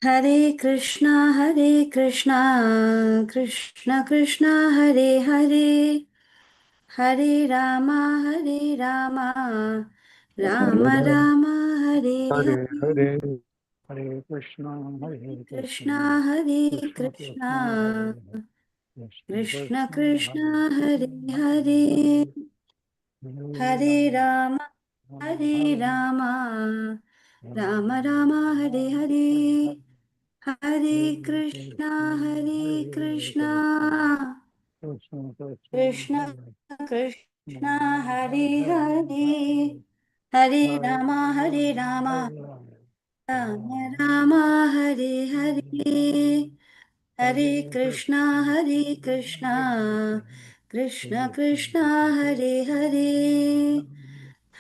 Hare Krishna Krishna Krishna Hare Hare Hare Rama Ram Ram Hare Hare Hare. Hare Hare Krishna Krishna Hare Krishna Krishna Krishna Hare Hare Krishna Krishna Krishna Krishna Hare Hare Hare. Hare Hare Ram Ram Ram Hare Hare Ram Ram Ram Hare Hare. Hare Hare Krishna Hare Hare Krishna Krishna Krishna Krishna Hare Krishna Hare Hare Hare. Hare Hare Hare Ram Hare Ram Ram Ram Hare Hare. Hare Hare Krishna Krishna Krishna Krishna Hare Hare.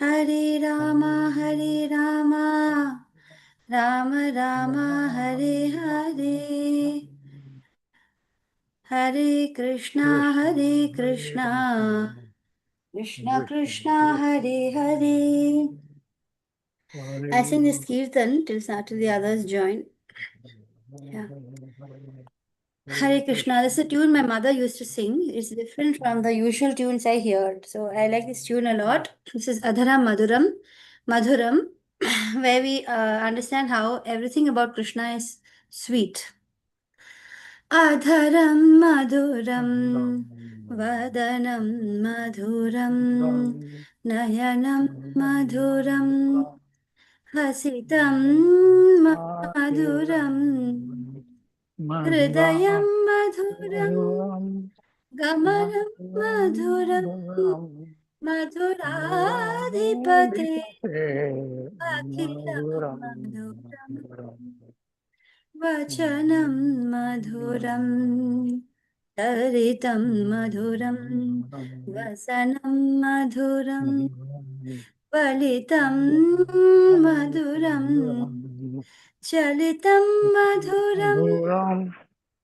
Hare Ram Ram Ram Hare Hare. Hare Krishna Krishna Krishna Hare Hare. I sing this kirtan till the others join. Yeah. Hare Krishna. This is a tune my mother used to sing. It's different from the usual tunes I heard. So I like this tune a lot. This is Adhara Madhuram, where we understand how everything about Krishna is sweet. Adharam Madhuram, Vadanam Madhuram, Nayanam Madhuram, Hasitam Madhuram, Hridayam Madhuram, Gamaram Madhuram, Madhuradhipate, Akhilam Madhuram, Vachanam Madhuram, Taritam Madhuram, Vasanam Madhuram, Palitam Madhuram, Chalitam Madhuram,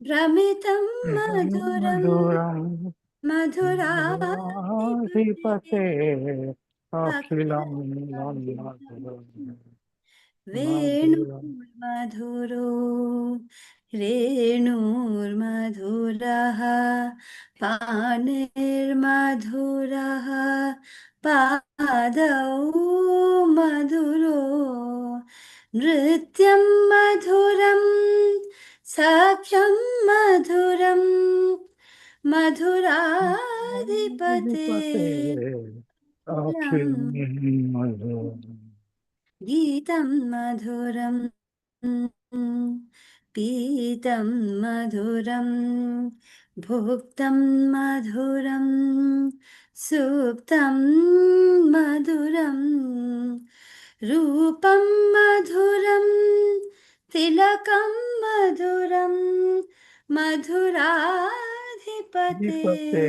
Brahmitam Madhuram, मधुराधिपते Madhuradhipate, अखिलं Akhilam मधुरं वेणुर्मधुरो रेणुर्मधुरः पाणिर्मधुरः पादौ मधुरो नृत्यं मधुरं सख्यं मधुरं मधुराधिपते मधुराधिपते अखिलं अखिलं मधुरम् गीतं मधुरं पीतं मधुरं भुक्तं मधुरं सुप्तं मधुरं रूपं मधुरं तिलकं मधुरं मधुराधिपते अधिपते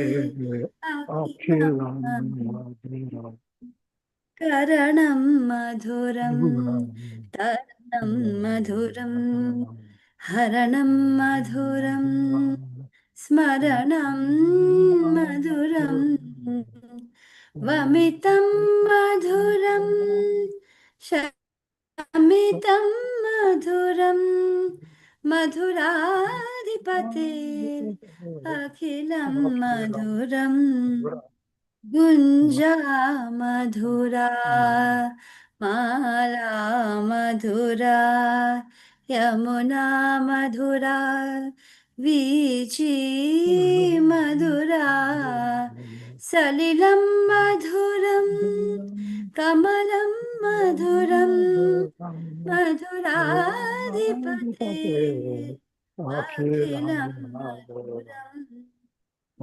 अखिलं अखिलं मधुरम् मधुरम् करणं मधुरं तरणं मधुरं हरणं मधुरं स्मरणं मधुरं वमितं मधुरं शमितं मधुरं मधुराधिपते अखिलं मधुरम् गुञ्जा मधुरा माला मधुरा यमुना मधुरा वीची मधुरा सलिलं मधुरं कमलं मधुरं मधुराधिपते अखिलं मधुरम्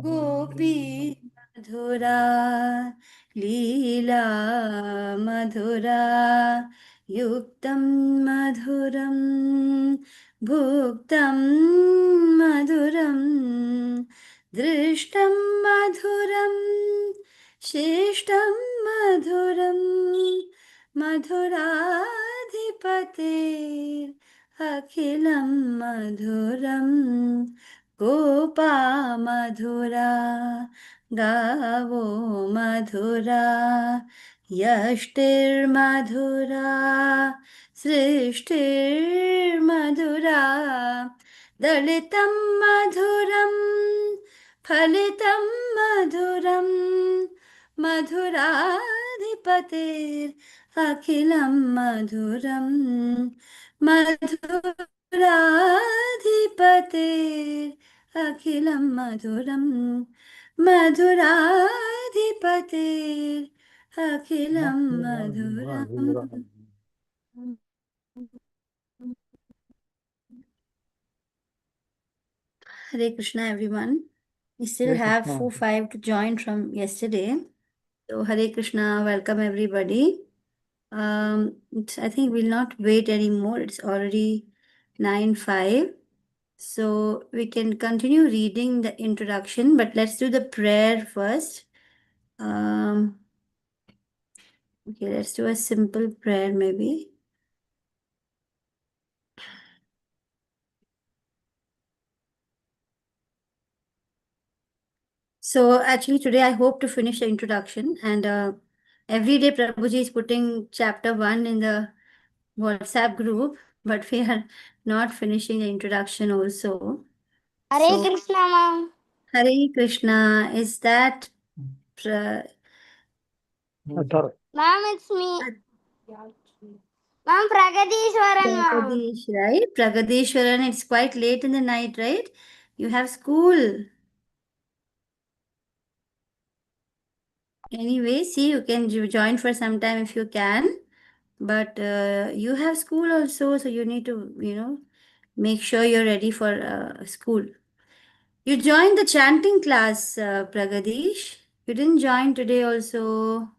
गोपी मधुरा लीला मधुरा युक्तं मधुरं भुक्तं मधुरं दृष्टं मधुरं शिष्टं मधुरं मधुराधिपते अखिलं मधुरम् गोपा मधुरा गावो मधुरा यष्टिर्मधुरा सृष्टिर्मधुरा दलितं मधुरं फलितं मधुरं मधुराधिपतिरखिलं मधुरं मधुराधिपतिरखिलं मधुरं मधुराधिपतिरखिलं मधुरम्. Hare Krishna, everyone. We still Hare have Krishna. 4-5 to join from yesterday. So, Hare Krishna, welcome everybody. I think we'll not wait anymore. It's already 9:05. So, we can continue reading the introduction, but let's do the prayer first. Okay, let's do a simple prayer maybe. So actually today I hope to finish the introduction, and every day Prabhuji is putting chapter 1 in the WhatsApp group, but we are not finishing the introduction also. Hare So Krishna, ma'am. Hare Krishna, is that pra- Atar. Ma'am, it's me. Ma'am, Pragadishwaran, ma'am. Pragadish, right? Pragadishwaran, it's quite late in the night, right? You have school. Anyway, see, you can join for some time if you can, but you have school also, so you need to, make sure you're ready for school. You joined the chanting class, Pragadish. You didn't join today also.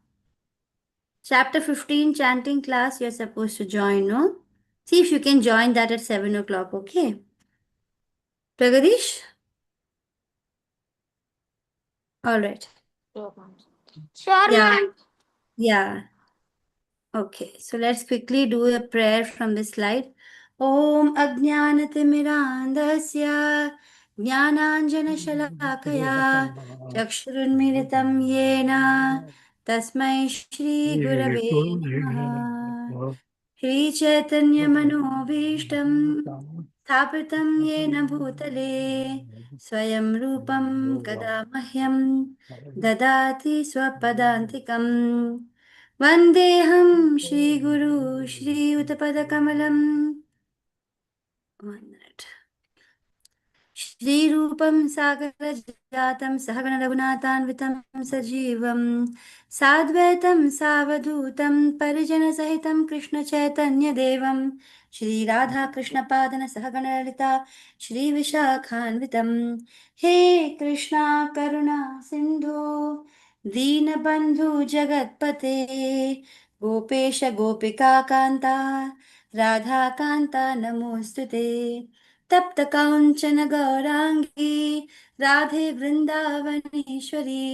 Chapter 15 chanting class, you're supposed to join, no? See if you can join that at 7 o'clock, okay? Pragadish? All right. Sure, Yeah, ma'am. yeah. Okay, so let's quickly do a prayer from this slide. Om Ajnanatimirandasya Jnananjanashalakaya Chakshurunmilitam Yena Tasmai Shri Gurave Namaha Shri Chaitanya Manobhishtam Sthapitam Yena Bhutale Swayam Rupam Kada Mahyam Dadati Swapadantikam Vandeham Shri Guru Shri Utapadakamalaam. 1 minute. श्रीरूपं सागरजातं सहगण रघुनाथान्वितं सजीवं साद्वैतं सावधूतं परिजनसहितं कृष्णचैतन्यदेवं श्रीराधाकृष्णपादन सहगण ललिता श्रीविशाखान्वितं हे कृष्णा करुणा सिन्धो दीनबन्धु जगत्पते गोपेश गोपिका कान्ता राधाकान्ता नमोऽस्तु ते तप्त काञ्चन गौराङ्गी राधे वृन्दावनेश्वरी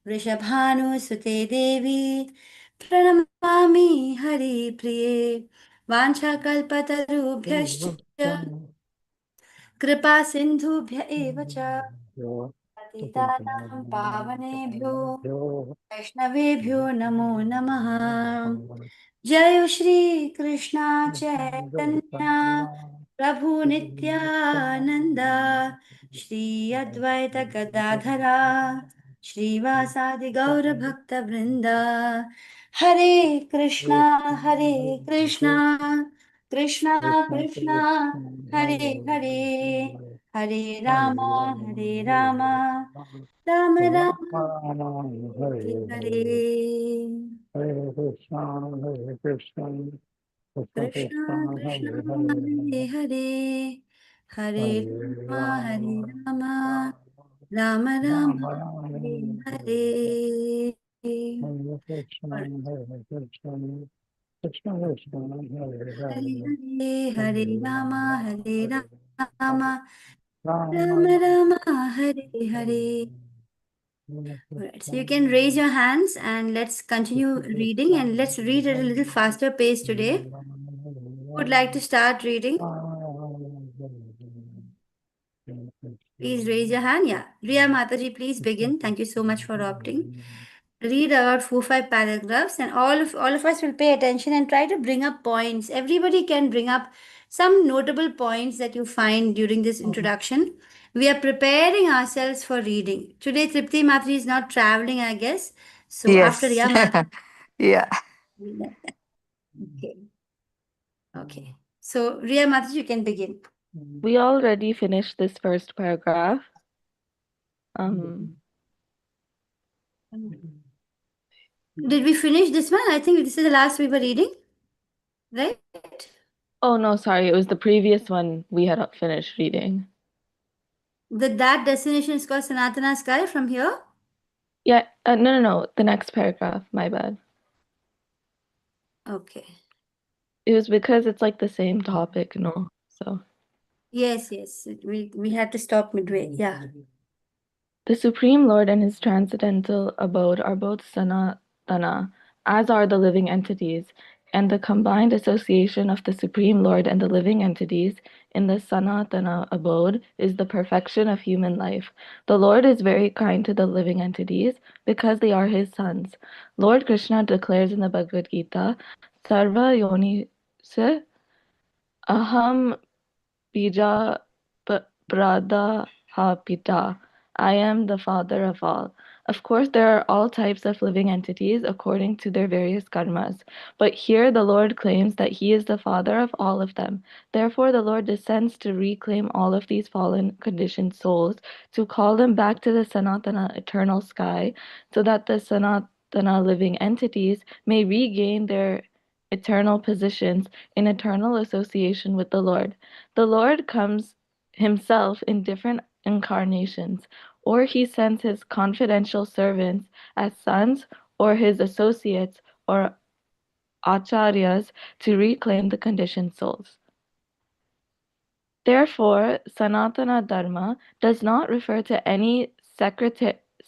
वृषभानुसुते देवी प्रणमामि हरिप्रिये वाञ्छाकल्पतरुभ्यश्च कृपा सिन्धुभ्य एव च पतितानां पावनेभ्यो वैष्णवेभ्यो नमो नमः जय श्री कृष्णा चैतन्य प्रभु नित्यानंदा श्री अद्वैत गदाधरा श्रीवासादि गौर भक्त वृंदा हरे Krishna Krishna Krishna Hare Hare Hare Ram Ram Ram Hare Hare Hare Krishna, Hare Krishna, Krishna Krishna Krishna, Krishna Hare Hare, Hare Hare Hare Hare Rama, Ram Ram Ram Rama हरे Rama, हरे Hare Krishna, और Hare Krishna, Krishna Krishna, Hare Hare Hare, Hare Hare Hare Ram Rama, Ram Rama Ram Hare Hare. Alright, so you can raise your hands and let's continue reading and let's read at a little faster pace today. Who would like to start reading? Please raise your hand. Yeah. Riya Mataji, please begin. Thank you so much for opting. read about 4-5 paragraphs, and all of us will pay attention and try to bring up points. Everybody can bring up some notable points that you find during this introduction. We are preparing ourselves for reading. Today, Tripti Matri is not traveling, I guess. So after Yes. Riya Matri, Yeah. okay. Okay. So Riya Matri, you can begin. We already finished this first paragraph. Um, Did we finish this one? I think this is the last we were reading, right? oh no, sorry, it was the previous one we had finished reading. That destination is called Sanatana Sky from here. Yeah, no, the next paragraph, my bad. Okay. It was because it's like the same topic, no? So, Yes, we had to stop midway. Yeah. the Supreme Lord and his transcendental abode are both Sanatana, as are the living entities, and the combined association of the Supreme Lord and the living entities in the Sanatana abode is the perfection of human life. The Lord is very kind to the living entities because they are his sons. Lord Krishna declares in the Bhagavad Gita, Sarva Yonise Aham Bija Prada Ha Pita. I am the father of all. Of course, there are all types of living entities according to their various karmas, but here the Lord claims that He is the father of all of them. Therefore, the Lord descends to reclaim all of these fallen conditioned souls, to call them back to the Sanatana eternal sky, so that the Sanatana living entities may regain their eternal positions in eternal association with the Lord. The Lord comes himself in different incarnations, or he sends his confidential servants as sons or his associates or acharyas to reclaim the conditioned souls. Therefore, Sanatana Dharma does not refer to any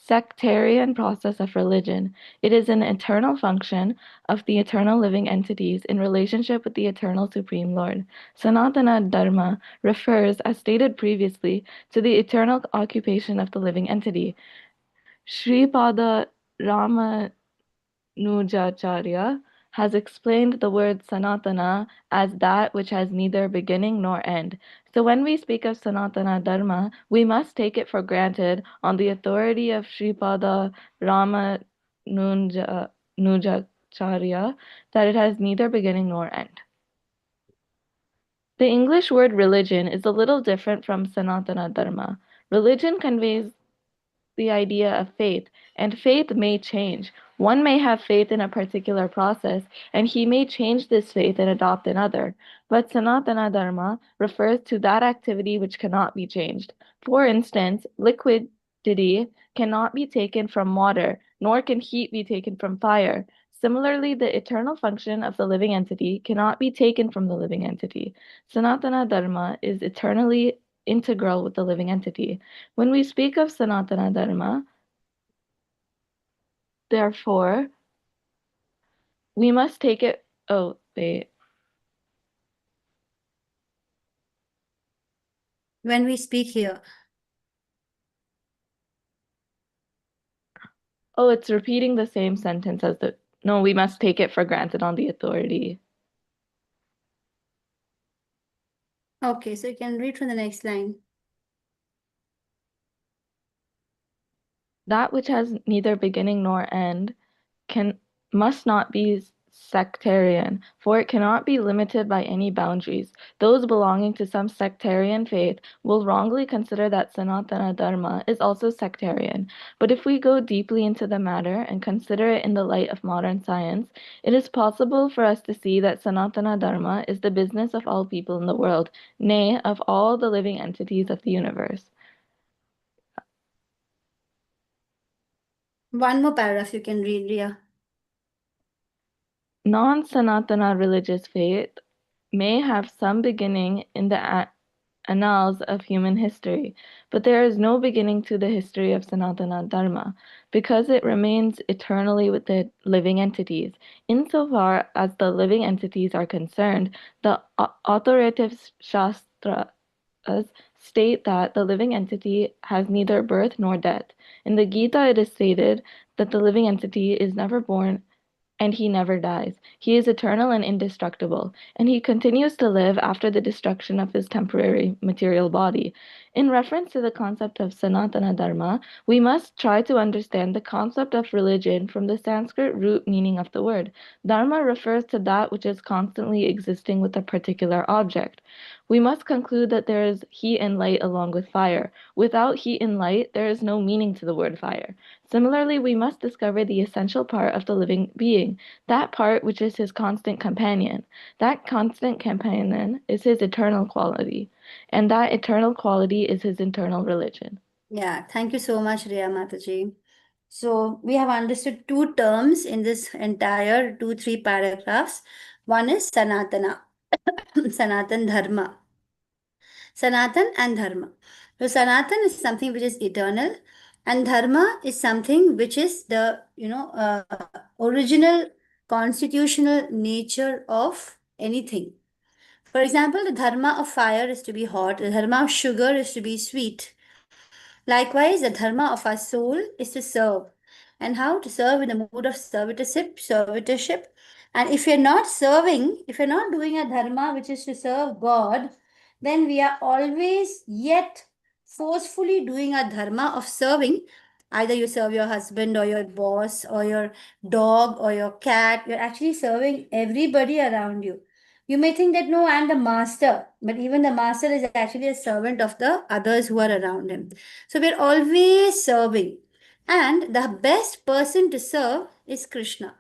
sectarian process of religion. It is an eternal function of the eternal living entities in relationship with the eternal Supreme Lord. Sanatana Dharma refers, as stated previously, to the eternal occupation of the living entity. Sripada Ramanujacharya has explained the word Sanatana as that which has neither beginning nor end. So when we speak of Sanatana Dharma, we must take it for granted on the authority of Sripada Ramanujacharya that it has neither beginning nor end. The English word religion is a little different from Sanatana Dharma. Religion conveys the idea of faith, and faith may change. One may have faith in a particular process, and he may change this faith and adopt another. But Sanatana Dharma refers to that activity which cannot be changed. For instance, liquidity cannot be taken from water, nor can heat be taken from fire. Similarly, the eternal function of the living entity cannot be taken from the living entity. Sanatana Dharma is eternally integral with the living entity. When we speak of Sanatana Dharma, therefore, we must take it. Oh, wait. When we speak here. Oh, it's repeating the same sentence as the. No, we must take it for granted on the authority. Okay, so you can read from the next line. That which has neither beginning nor end must not be sectarian, for it cannot be limited by any boundaries. Those belonging to some sectarian faith will wrongly consider that Sanatana Dharma is also sectarian. But if we go deeply into the matter and consider it in the light of modern science, it is possible for us to see that Sanatana Dharma is the business of all people in the world, nay, of all the living entities of the universe. One more paragraph you can read, Ria. Non-Sanatana religious faith may have some beginning in the annals of human history, but there is no beginning to the history of Sanatana Dharma, because it remains eternally with the living entities. Insofar as the living entities are concerned, the authoritative Shastras state that the living entity has neither birth nor death. In the Gita, it is stated, that the living entity is never born and he never dies. He is eternal and indestructible, and he continues to live after the destruction of his temporary material body. In reference to the concept of Sanatana Dharma, we must try to understand the concept of religion from the Sanskrit root meaning of the word. Dharma refers to that which is constantly existing with a particular object. We must conclude that there is heat and light along with fire. Without heat and light, there is no meaning to the word fire. Similarly, we must discover the essential part of the living being, that part which is his constant companion. That constant companion is his eternal quality, and that eternal quality is his eternal religion. Yeah, thank you so much, Riya Mataji. So we have understood two terms in this entire 2-3 paragraphs. One is Sanatana, Sanatan Dharma. Sanatan and Dharma. So Sanatan is something which is eternal, and Dharma is something which is the original constitutional nature of anything. For example, the Dharma of fire is to be hot, the Dharma of sugar is to be sweet. Likewise, the Dharma of our soul is to serve. And how to serve in the mood of servitorship. And if you're not serving, if you're not doing a Dharma which is to serve God, then we are always yet forcefully doing a Dharma of serving. Either you serve your husband or your boss or your dog or your cat, you're actually serving everybody around you. You may think that no, I'm the master, but even the master is actually a servant of the others who are around him. So we're always serving. And the best person to serve is Krishna.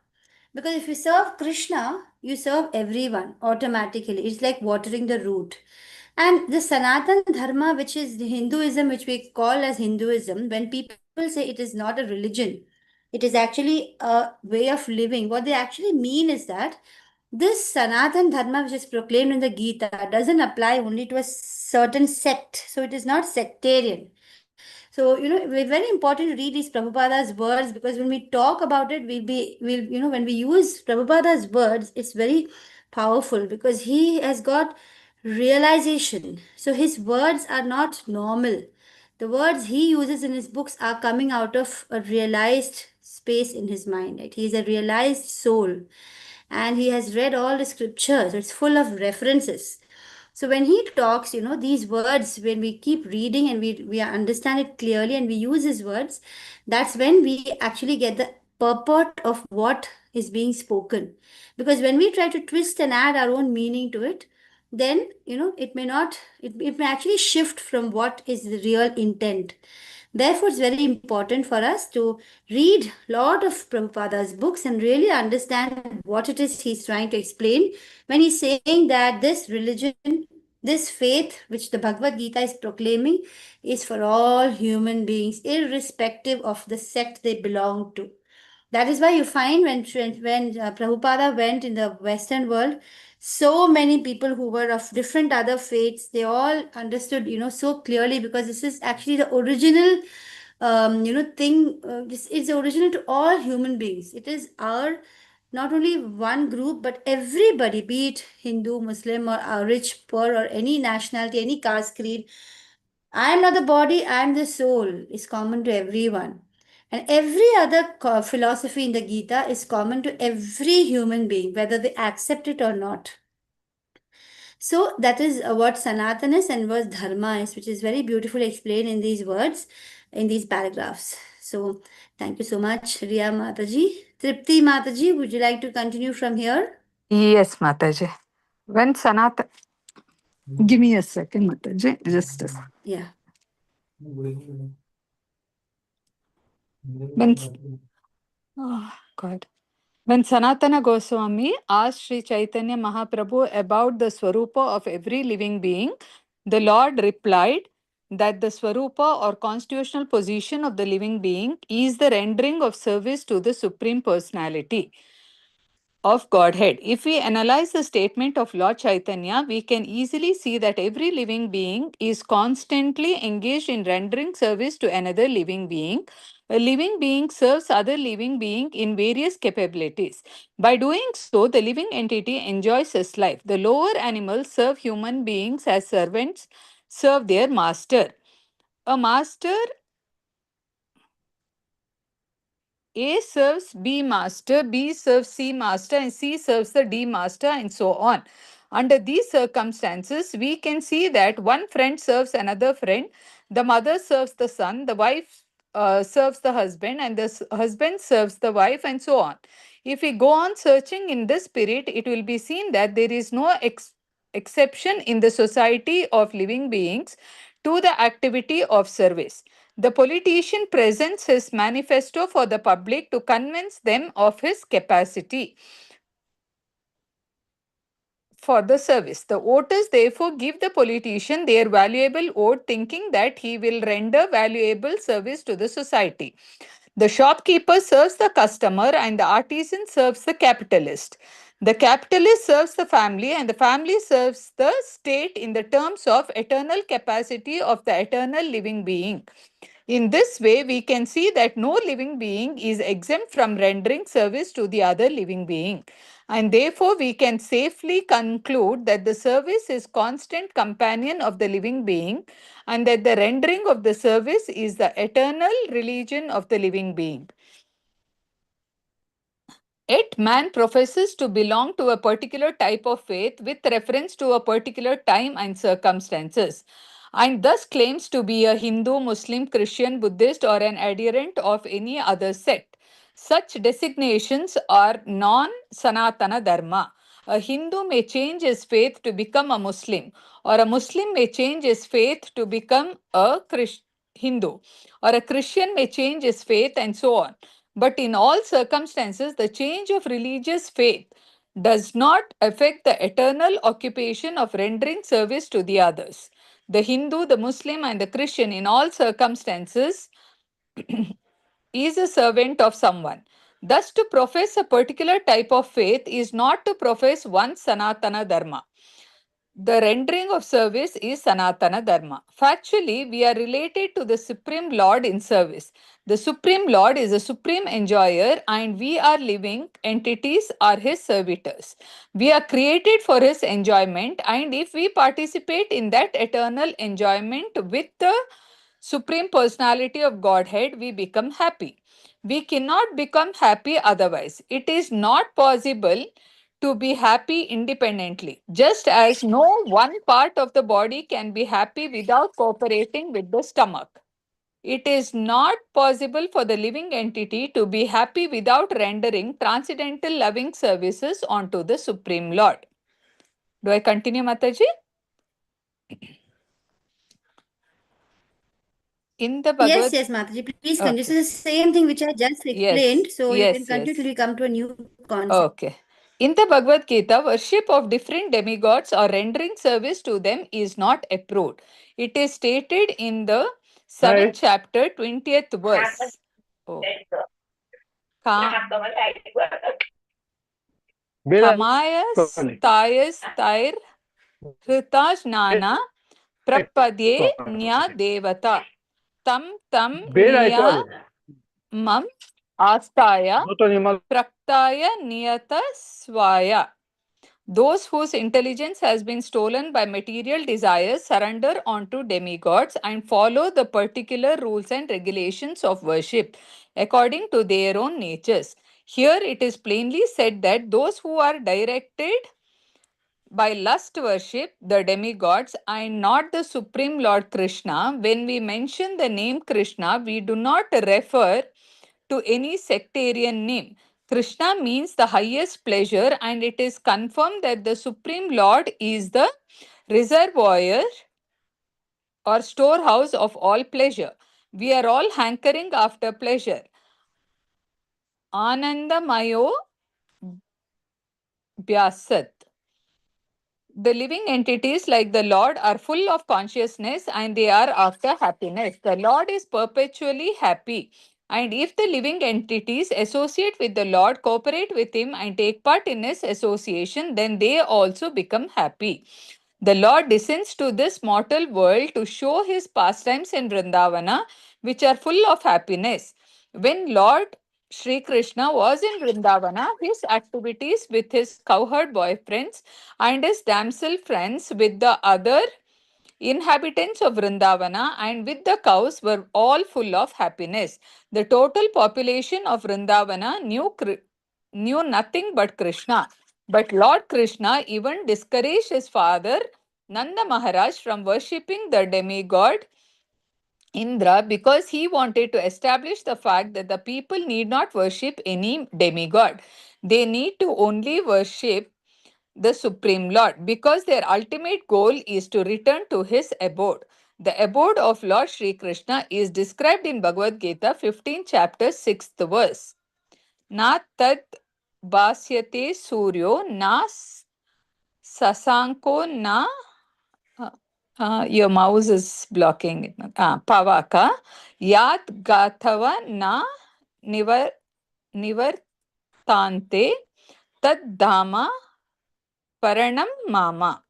Because if you serve Krishna, you serve everyone automatically. It's like watering the root. And the Sanatan Dharma, which is the Hinduism, which we call as Hinduism, when people say it is not a religion, it is actually a way of living. What they actually mean is that this Sanatan Dharma, which is proclaimed in the Gita, doesn't apply only to a certain sect. So it is not sectarian. So, it's very important to read these Prabhupada's words, because when we talk about it, when we use Prabhupada's words, it's very powerful because he has got realization. So his words are not normal. The words he uses in his books are coming out of a realized space in his mind, right? He is a realized soul, and he has read all the scriptures. It's full of references. So when he talks, these words, when we keep reading and we understand it clearly and we use his words, that's when we actually get the purport of what is being spoken. Because when we try to twist and add our own meaning to it, then, it may not, it may actually shift from what is the real intent. Therefore, it's very important for us to read a lot of Prabhupada's books and really understand what it is he's trying to explain when he's saying that this religion, this faith, which the Bhagavad Gita is proclaiming, is for all human beings, irrespective of the sect they belong to. That is why you find when Prabhupada went in the Western world, so many people who were of different other faiths, they all understood, so clearly, because this is actually the original, thing. This is original to all human beings. It is our not only one group, but everybody, be it Hindu, Muslim, or rich, poor, or any nationality, any caste, creed. I am not the body, I am the soul, is common to everyone. And every other philosophy in the Gita is common to every human being, whether they accept it or not. So that is what Sanatana is and what Dharma is, which is very beautifully explained in these words, in these paragraphs. So thank you so much, Riya Mataji. Tripti Mataji, would you like to continue from here? Yes, Mataji. When Sanatana, give me a second, Mataji. Just a second. Yeah. When, oh, God. When Sanatana Goswami asked Sri Chaitanya Mahaprabhu about the Swarupa of every living being, the Lord replied that the Swarupa or constitutional position of the living being is the rendering of service to the Supreme Personality of Godhead. If we analyze the statement of Lord Chaitanya, we can easily see that every living being is constantly engaged in rendering service to another living being. A living being serves other living being in various capabilities. By doing so, the living entity enjoys his life. The lower animals serve human beings as servants, serve their master. A master A serves B master, B serves C master, and C serves the D master, and so on. Under these circumstances, we can see that one friend serves another friend, the mother serves the son, the wife serves the husband, and the husband serves the wife, and so on. If we go on searching in this spirit, it will be seen that there is no exception in the society of living beings to the activity of service. The politician presents his manifesto for the public to convince them of his capacity for the service. The voters therefore give the politician their valuable vote, thinking that he will render valuable service to the society. The shopkeeper serves the customer and the artisan serves the capitalist. The capitalist serves the family and the family serves the state in the terms of eternal capacity of the eternal living being. In this way, we can see that no living being is exempt from rendering service to the other living being. And therefore, we can safely conclude that the service is constant companion of the living being and that the rendering of the service is the eternal religion of the living being. Yet man professes to belong to a particular type of faith with reference to a particular time and circumstances, and thus claims to be a Hindu, Muslim, Christian, Buddhist, or an adherent of any other sect. Such designations are non-Sanatana Dharma. A Hindu may change his faith to become a Muslim, or a Muslim may change his faith to become a Hindu, or a Christian may change his faith, and so on. But in all circumstances, the change of religious faith does not affect the eternal occupation of rendering service to the others. The Hindu, the Muslim, and the Christian, in all circumstances, is a servant of someone. Thus, to profess a particular type of faith is not to profess one Sanatana Dharma. The rendering of service is Sanatana Dharma. Factually, we are related to the Supreme Lord in service. The Supreme Lord is a supreme enjoyer, and we are living entities are his servitors. We are created for his enjoyment, and if we participate in that eternal enjoyment with the Supreme Personality of Godhead, we become happy. We cannot become happy otherwise. It is not possible to be happy independently, just as no one part of the body can be happy without cooperating with the stomach. It is not possible for the living entity to be happy without rendering transcendental loving services onto the Supreme Lord. Do I continue, Mataji? In the Bhagavad Yes, Mataji, please Okay. continue. This is the same thing which I just explained. So you can continue till you come to a new concept. Okay. In the Bhagavad Gita, worship of different demigods or rendering service to them is not approved. It is stated in the 7th chapter, 20th verse. Oh. Kamaya stayas tair hrita jnana prapadye nya devata tam nya mam astaya praktaya niyata swaya. Those whose intelligence has been stolen by material desires surrender onto demigods and follow the particular rules and regulations of worship according to their own natures. Here it is plainly said that those who are directed by lust worship the demigods and not the Supreme Lord Krishna. When we mention the name Krishna, we do not refer to any sectarian name. Krishna means the highest pleasure, and it is confirmed that the Supreme Lord is the reservoir or storehouse of all pleasure. We are all hankering after pleasure. Anandamayo Vyasat. The living entities like the Lord are full of consciousness and they are after happiness. The Lord is perpetually happy. And if the living entities associate with the Lord, cooperate with Him, and take part in His association, then they also become happy. The Lord descends to this mortal world to show His pastimes in Vrindavana, which are full of happiness. When Lord Sri Krishna was in Vrindavana, his activities with his cowherd boyfriends and his damsel friends with the other Inhabitants of Vrindavana and with the cows were all full of happiness. The total population of Vrindavana knew nothing but Krishna. But Lord Krishna even discouraged his father Nanda Maharaj from worshipping the demigod Indra because he wanted to establish the fact that the people need not worship any demigod. They need to only worship the Supreme Lord because their ultimate goal is to return to his abode. The abode of Lord Sri Krishna is described in Bhagavad Gita 15 chapter 6th verse. Na tad basyate suryo na sasanko na your mouse is blocking it. Pavaka yat gathava na nivartante tad dhama paranam mama.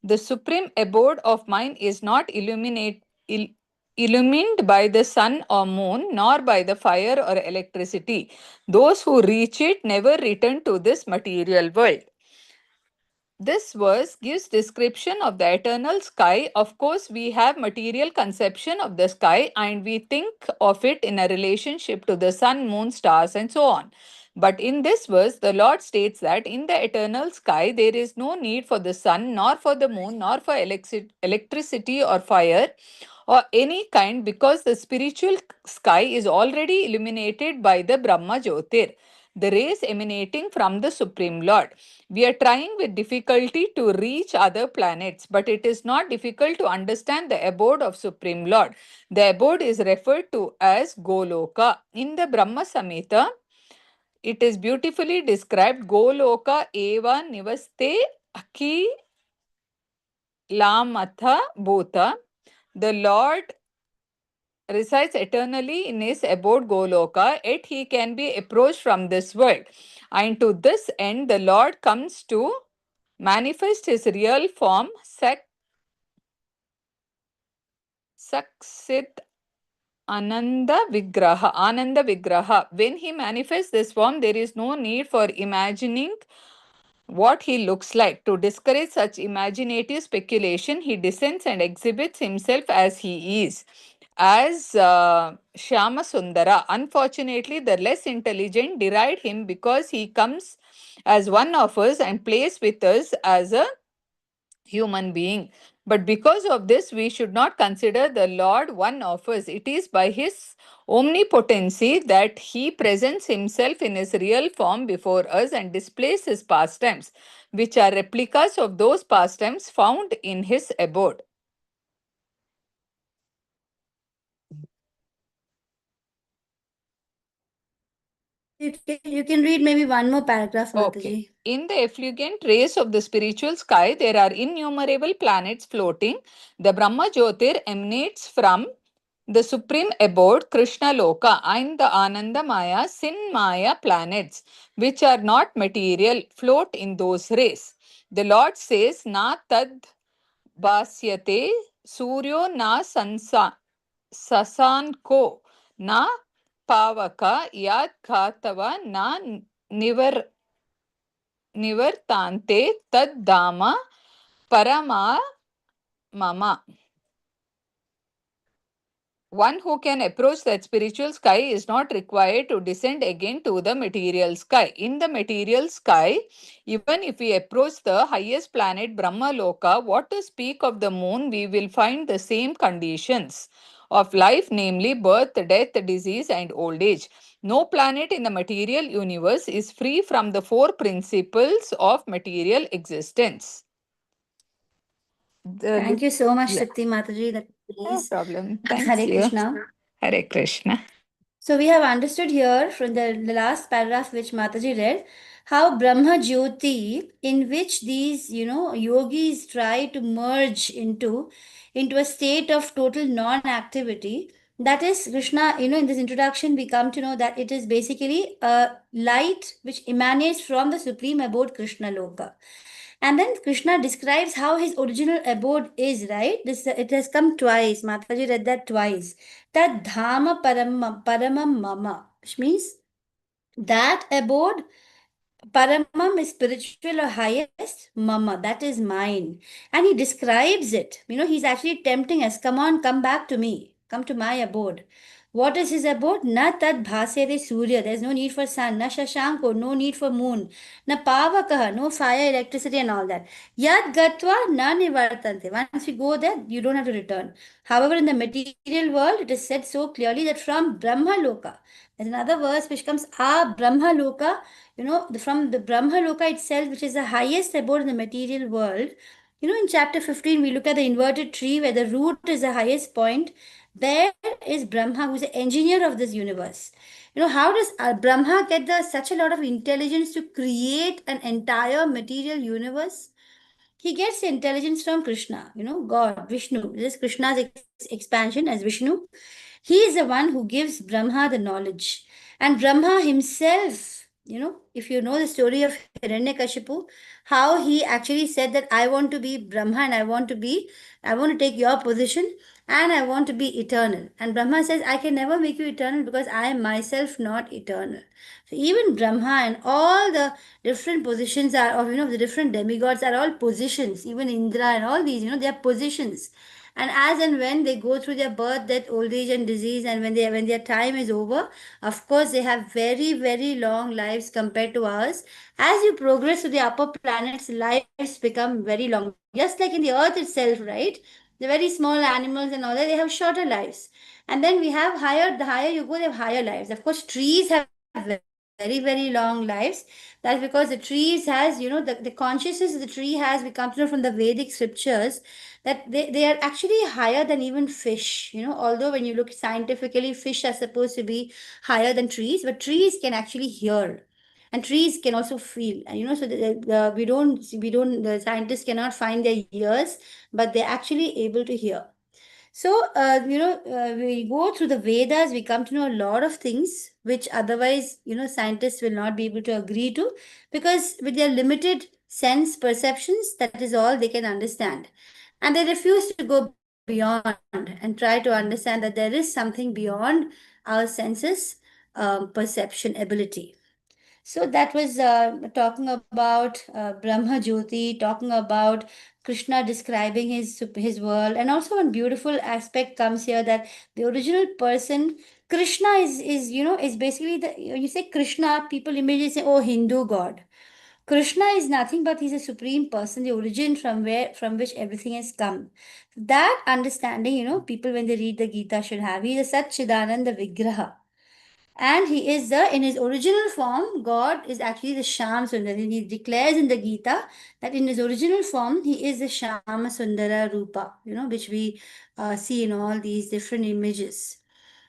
The supreme abode of mine is not illumined by the sun or moon, nor by the fire or electricity. Those who reach it never return to this material world. This verse gives description of the eternal sky. Of course, we have material conception of the sky and we think of it in a relationship to the sun, moon, stars, and so on. But in this verse, the Lord states that in the eternal sky, there is no need for the sun, nor for the moon, nor for electricity or fire or any kind, because the spiritual sky is already illuminated by the Brahma Jyotir, the rays emanating from the Supreme Lord. We are trying with difficulty to reach other planets, but it is not difficult to understand the abode of Supreme Lord. The abode is referred to as Goloka. In the Brahma Samhita, it is beautifully described, Goloka eva nivaste aki lamatha bhuta. The Lord resides eternally in his abode Goloka, yet he can be approached from this world. And to this end, the Lord comes to manifest his real form, Saksit Ananda Vigraha. When he manifests this form, there is no need for imagining what he looks like. To discourage such imaginative speculation, he descends and exhibits himself as he is, as Shyama Sundara. Unfortunately, the less intelligent deride him because he comes as one of us and plays with us as a human being. But because of this, we should not consider the Lord one of us. It is by his omnipotency that he presents himself in his real form before us and displays his pastimes, which are replicas of those pastimes found in his abode. You can read maybe one more paragraph, Okay. Mataji. In the effulgent rays of the spiritual sky, there are innumerable planets floating. The Brahma Jyotir emanates from the supreme abode, Krishna Loka, and the Ananda Maya, Sin Maya planets, which are not material, float in those rays. The Lord says, Na tad basyate suryo na sasanko na pavaka yad ghatava na nivartante tad dama parama mama. One who can approach that spiritual sky is not required to descend again to the material sky. In the material sky, even if we approach the highest planet Brahma Loka, what to speak of the moon, we will find the same conditions of life, namely birth, death, disease, and old age. No planet in the material universe is free from the four principles of material existence. Thank you so much, Yeah. Shakti Mataji. That No is problem. Thank Hare you. Krishna. Hare Krishna. So we have understood here from the last paragraph which Mataji read, how Brahma Jyoti, in which these yogis try to merge into a state of total non-activity. That is Krishna. In this introduction, we come to know that it is basically a light which emanates from the supreme abode Krishna Loka. And then Krishna describes how his original abode is, right? This it has come twice. Mataji read that twice. That Dhama Paramam Mama, which means that abode Paramam is spiritual or highest, Mama, that is mine. And he describes it. He's actually tempting us. Come on, come back to me. Come to my abode. What is his abode? Na tad bhasere surya. There's no need for sun. Na shashanko. No need for moon. Na pavakaha. No fire, electricity, and all that. Yad gatva na nivartante. Once you go there, you don't have to return. However, in the material world, it is said so clearly that from Brahma Loka, there's another verse which comes, Brahma Loka, from the Brahma Loka itself, which is the highest abode in the material world. In chapter 15, we look at the inverted tree where the root is the highest point. There is Brahma, who's the engineer of this universe. How does Brahma get such a lot of intelligence to create an entire material universe? He gets intelligence from Krishna, God, Vishnu. This is Krishna's expansion as Vishnu. He is the one who gives Brahma the knowledge. And Brahma himself, if you know the story of Hiranyakashipu, how he actually said that I want to be Brahma and I want to take your position and I want to be eternal. And Brahma says, I can never make you eternal because I am myself not eternal. So even Brahma and all the different positions the different demigods are all positions. Even Indra and all these, they are positions. And as and when they go through their birth, death, old age, and disease, and when their time is over, of course they have very, very long lives compared to ours. As you progress to the upper planets, lives become very long. Just like in the earth itself, right? The very small animals and all that, they have shorter lives. And then we have the higher you go, they have higher lives. Of course, trees have very, very long lives. That's because the trees has, the consciousness the tree has, we come to know from the Vedic scriptures that they are actually higher than even fish. Although when you look scientifically, fish are supposed to be higher than trees, but trees can actually hear. And trees can also feel, and so the scientists cannot find their ears, but they're actually able to hear. So, we go through the Vedas, we come to know a lot of things which otherwise, scientists will not be able to agree to, because with their limited sense perceptions, that is all they can understand. And they refuse to go beyond and try to understand that there is something beyond our senses, perception ability. So that was talking about Brahma Jyoti, talking about Krishna describing his world, and also one beautiful aspect comes here that the original person, Krishna is basically the when you say Krishna, people immediately say, oh, Hindu god. Krishna is nothing but he's a supreme person, the origin from which everything has come. That understanding, people when they read the Gita should have. He is a Satchidananda Vigraha. And he is in his original form, God is actually the Sham Sundara. He declares in the Gita that in his original form, he is the Shama Sundara Rupa, which we see in all these different images.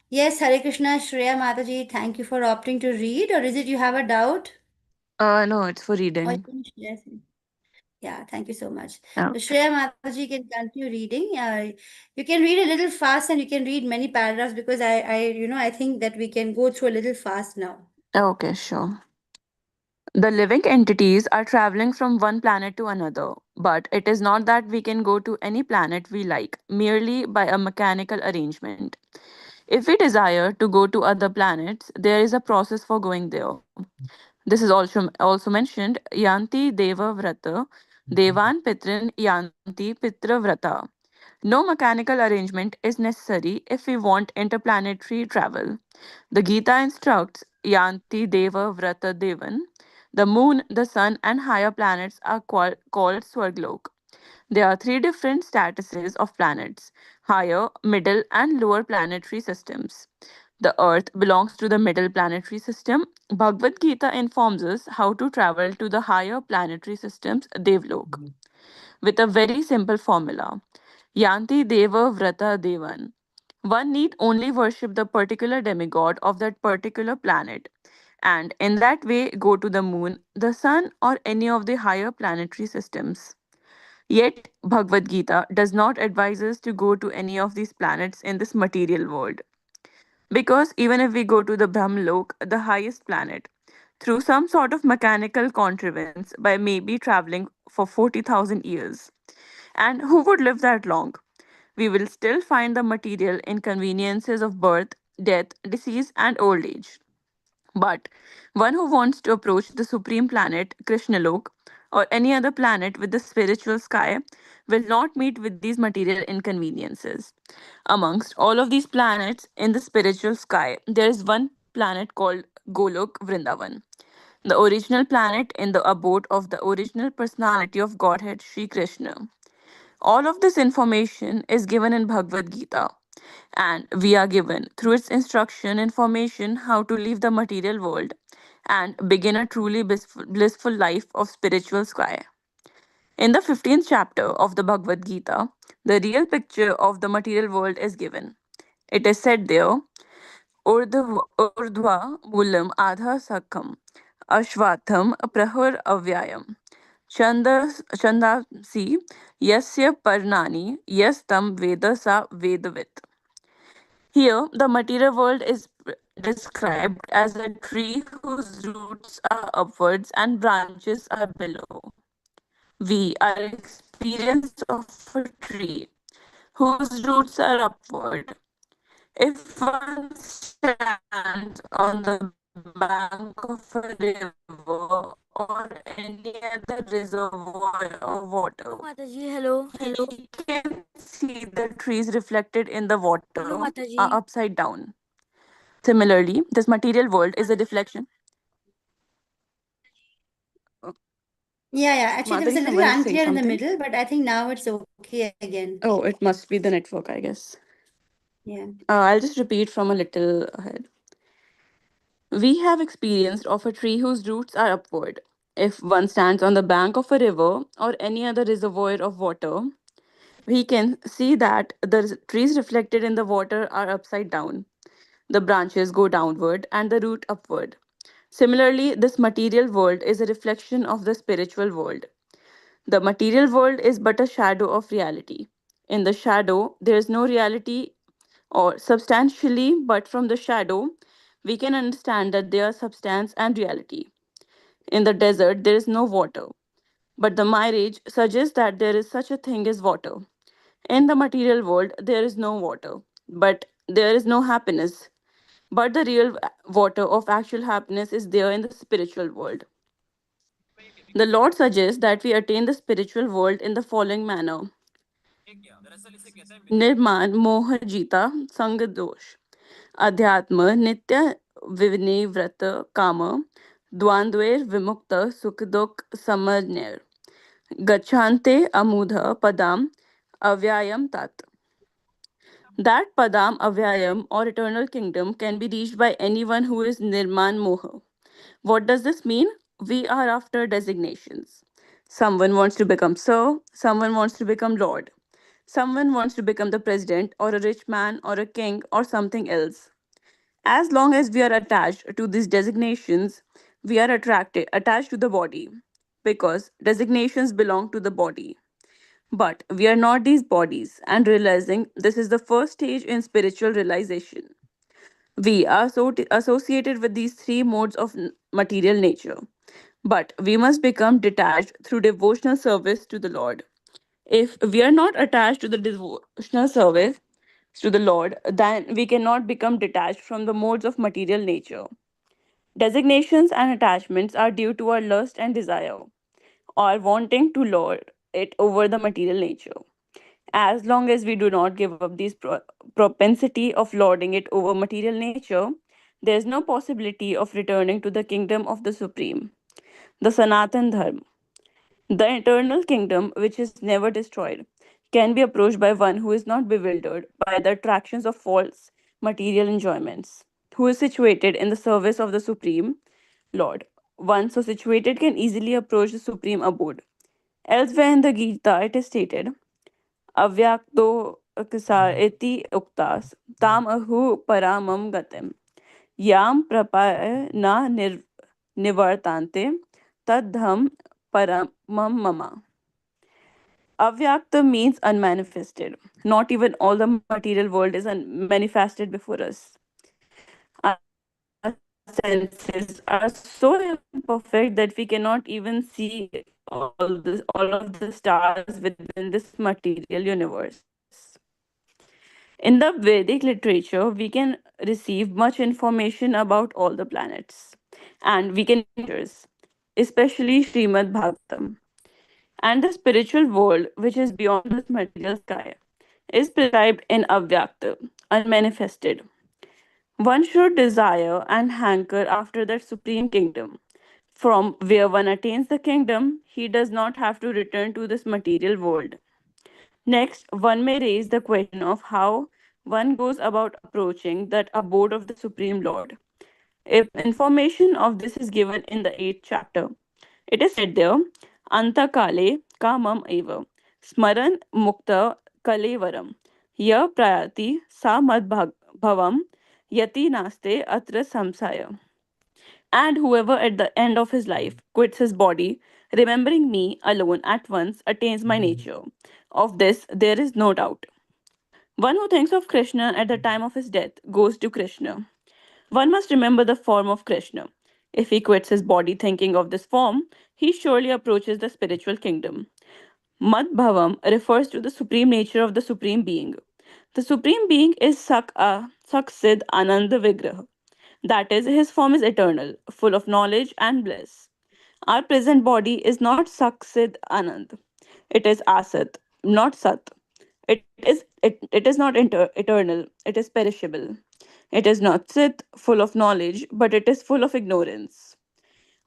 Yes, Hare Krishna, Shreya Mataji, thank you for opting to read, or is it you have a doubt? No, it's for Or you reading. can share. Yeah, thank you so much. Oh, So Shreya Mataji can continue reading. You can read a little fast and you can read many paragraphs because I think that we can go through a little fast now. okay, sure. The living entities are traveling from one planet to another, but it is not that we can go to any planet we like merely by a mechanical arrangement. If we desire to go to other planets, there is a process for going there. This is also mentioned Yanti Deva Vrata, Devan Pitrin Yanti Pitra Vrata. No mechanical arrangement is necessary if we want interplanetary travel. The Gita instructs Yanti Deva Vrata Devan. The moon, the sun, and higher planets are called Swarglok. There are three different statuses of planets: higher, middle, and lower planetary systems. The Earth belongs to the middle planetary system. Bhagavad Gita informs us how to travel to the higher planetary systems, Devlok, with a very simple formula: Yanti Deva Vrata Devan. One need only worship the particular demigod of that particular planet, and in that way go to the moon, the sun, or any of the higher planetary systems. Yet, Bhagavad Gita does not advise us to go to any of these planets in this material world. Because even if we go to the Brahmlok, the highest planet, through some sort of mechanical contrivance by maybe traveling for 40,000 years, and who would live that long? We will still find the material inconveniences of birth, death, disease, and old age. But one who wants to approach the supreme planet, Krishnalok, or any other planet with the spiritual sky will not meet with these material inconveniences. Amongst all of these planets in the spiritual sky, there is one planet called Golok Vrindavan, the original planet in the abode of the original personality of Godhead Sri Krishna. All of this information is given in Bhagavad Gita, and we are given through its instruction information how to leave the material world and begin a truly blissful life of spiritual sky. In the 15th chapter of the Bhagavad Gita, the real picture of the material world is given. It is said there, Urdhva Mulam Adha Sakham Ashvatham Prahur Avyayam Chandasi Yasya Parnani Yastam Veda Sa Vedavit. Here, the material world is described as a tree whose roots are upwards and branches are below. We are experienced of a tree whose roots are upward. If one stands on the bank of a river or any other reservoir of water, Mataji, hello, hello, he can see the trees reflected in the water hello, are Mataji. upside down. Similarly, this material world is a reflection. Yeah, actually, there was Madhuri, a little someone is saying unclear in the something. middle, but I think now it's okay again. Oh, it must be the network, I guess. Yeah. I'll just repeat from a little ahead. We have experienced of a tree whose roots are upward. If one stands on the bank of a river or any other reservoir of water, we can see that the trees reflected in the water are upside down. The branches go downward and the root upward. Similarly, this material world is a reflection of the spiritual world. The material world is but a shadow of reality. In the shadow, there is no reality or substantially, but from the shadow, we can understand that there are substance and reality. In the desert, there is no water, but the mirage suggests that there is such a thing as water. In the material world, there is no water, but there is no happiness. But the real water of actual happiness is there in the spiritual world. The Lord suggests that we attain the spiritual world in the following manner. निर्माण मोह जीता संग दोष अध्यात्म नित्य विनिवृत काम द्वंद्वैर विमुक्त सुख दुख समन्वय गच्छन्ते अमूढ़ पदम अव्ययम tat. That Padam Avyayam or eternal kingdom can be reached by anyone who is Nirman Moha. What does this mean? We are after designations. Someone wants to become Sir, someone wants to become Lord, someone wants to become the president or a rich man or a king or something else. As long as we are attached to these designations, we are attached to the body because designations belong to the body. But we are not these bodies, and realizing this is the first stage in spiritual realization. We are associated with these three modes of material nature, but we must become detached through devotional service to the Lord. If we are not attached to the devotional service to the Lord, then we cannot become detached from the modes of material nature. Designations and attachments are due to our lust and desire, or wanting to lord it over the material nature. As long as we do not give up this propensity of lording it over material nature, there is no possibility of returning to the kingdom of the Supreme, the Sanatan Dharma. The eternal kingdom, which is never destroyed, can be approached by one who is not bewildered by the attractions of false material enjoyments, who is situated in the service of the Supreme Lord. One so situated can easily approach the Supreme Abode. Elsewhere in the Gita, it is stated, Avyakto Kisar iti uktas tam ahu paramam gatim yam prapaya na nivartante tadham paramam mama. Avyakta means unmanifested. Not even all the material world is manifested before us. Our senses are so imperfect that we cannot even see all of the stars within this material universe. In the Vedic literature, we can receive much information about all the planets and we can especially Srimad Bhagavatam. And the spiritual world, which is beyond this material sky, is prescribed in Avyakta, unmanifested. One should desire and hanker after that supreme kingdom. From where one attains the kingdom, he does not have to return to this material world. Next, one may raise the question of how one goes about approaching that abode of the Supreme Lord. If information of this is given in the 8th chapter, it is said there, Anta kale kamam eva, smaran mukta kalevaram, ya prayati sa mad bhavam, yati naste atra samsaya. And whoever at the end of his life quits his body, remembering me alone at once attains my nature. Of this there is no doubt. One who thinks of Krishna at the time of his death goes to Krishna. One must remember the form of Krishna. If he quits his body thinking of this form, he surely approaches the spiritual kingdom. Madbhavam refers to the supreme nature of the supreme being. The supreme being is Sid Ananda Vigraha. That is, his form is eternal, full of knowledge and bliss. Our present body is not Sid Anand. It is Asat, not Sat. It is not eternal, it is perishable. It is not Sit, full of knowledge, but it is full of ignorance.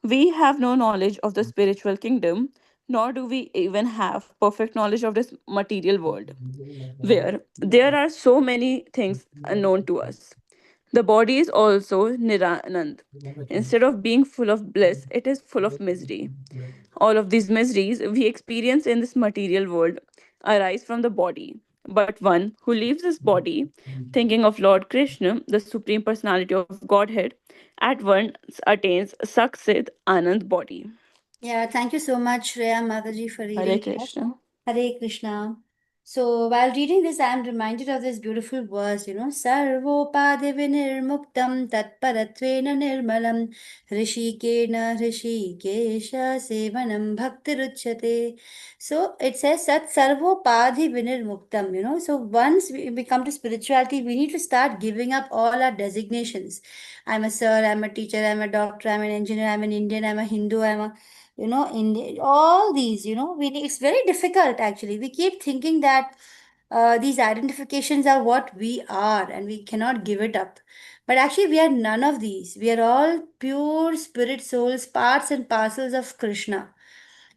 We have no knowledge of the spiritual kingdom, nor do we even have perfect knowledge of this material world, where there are so many things unknown to us. The body is also Niranand. Instead of being full of bliss, it is full of misery. All of these miseries we experience in this material world arise from the body. But one who leaves this body, thinking of Lord Krishna, the Supreme Personality of Godhead, at once attains Saksit Anand body. Yeah, thank you so much, Shreya Mataji, for Hare reading that. Krishna. Hare Krishna. So while reading this, I am reminded of this beautiful verse, Sarvopade vinirmuktam tatparatvena nirmalam hrishikena hrishikesha sevanam bhaktiruchyate. So it says that Sarvopadi vinirmuktam, So once we come to spirituality, we need to start giving up all our designations. I'm a sir, I'm a teacher, I'm a doctor, I'm an engineer, I'm an Indian, I'm a Hindu, I'm a in all these, it's very difficult actually. We keep thinking that these identifications are what we are and we cannot give it up. But actually, we are none of these. We are all pure spirit souls, parts and parcels of Krishna,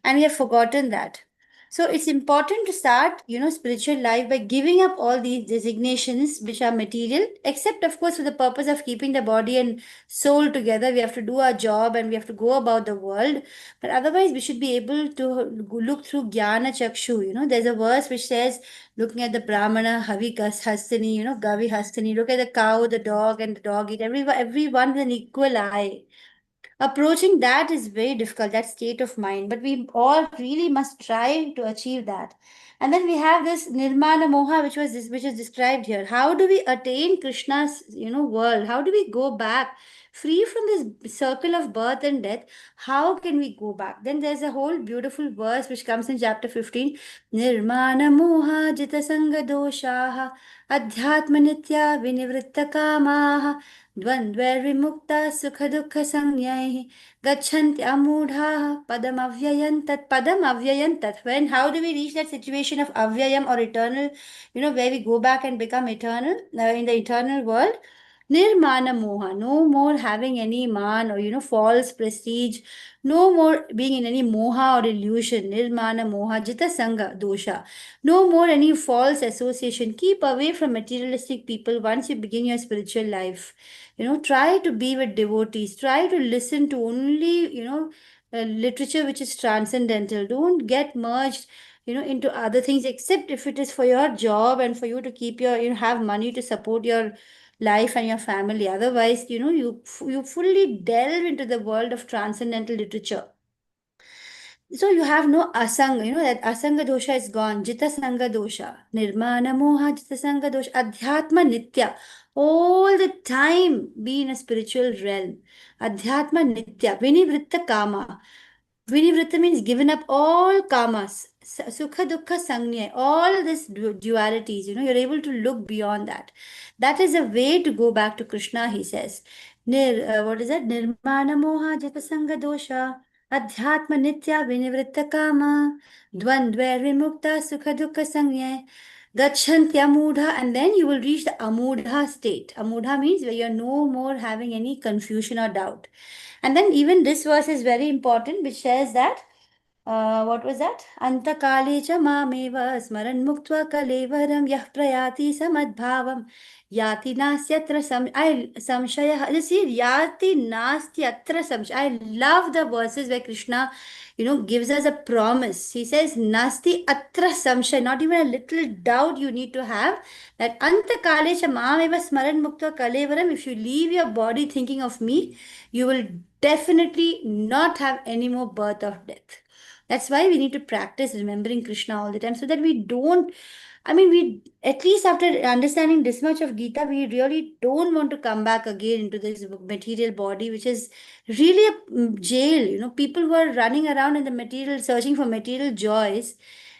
and we have forgotten that. So it's important to start spiritual life by giving up all these designations which are material, except of course for the purpose of keeping the body and soul together. We have to do our job and we have to go about the world, but otherwise we should be able to look through jnana chakshu. There's a verse which says, looking at the brahmana havikas hastini, gavi hastini, look at the cow, the dog, and the dog eat everyone with an equal eye. Approaching that is very difficult, that state of mind, but we all really must try to achieve that. And then we have this nirmana moha, which is described here. How do we attain Krishna's world? How do we go back free from this circle of birth and death? How can we go back? Then there's a whole beautiful verse which comes in chapter 15. Nirmana moha jita sanga doshaha adhyatma nitya vinivritta kamaha द्वन्द्वैर्विमुक्ता सुखदुःखसंज्ञैः गच्छन्ति अमूढाः padam अव्ययं तत्. When, how do we reach that situation of avyayam or eternal, where we go back and become eternal in the eternal world? Nirmana moha, no more having any man or false prestige, no more being in any moha or illusion. Nirmana moha jita sanga dosha, no more any false association. Keep away from materialistic people once you begin your spiritual life. Try to be with devotees, try to listen to only literature which is transcendental. Don't get merged into other things, except if it is for your job and for you to keep your have money to support your life and your family. Otherwise, you fully delve into the world of transcendental literature. So you have no asanga, that asanga dosha is gone. Jita sanga dosha, nirmana moha, jita sanga dosha, adhyatma nitya. All the time be in a spiritual realm. Adhyatma nitya, vinivritta kama. Vinivritta means given up all kamas. Sukha Dukkha Sangnya, all this dualities, you're able to look beyond that. That is a way to go back to Krishna, he says. What is that? Nirmana Moha Japasanga Dosha, Adhyatma Nitya Vinivritta Kama, Dvandve Vimukta Sukha Dukkha Sangnya, Gacchantya Amudha, and then you will reach the Amudha state. Amudha means where you're no more having any confusion or doubt. And then even this verse is very important, which says that what was that? Antakale cha mameva smaran muktva kalevaram yah prayati samadbhavam yati nastyatra samshaya. You see, yati nastyatra samshaya. I love the verses where Krishna, gives us a promise. He says, nasti atra samshaya. Not even a little doubt you need to have that antakale cha mameva smaran muktva kalevaram. If you leave your body thinking of me, you will definitely not have any more birth or death. That's why we need to practice remembering Krishna all the time so that we don't, we, at least after understanding this much of Gita, we really don't want to come back again into this material body, which is really a jail. People who are running around in the material, searching for material joys,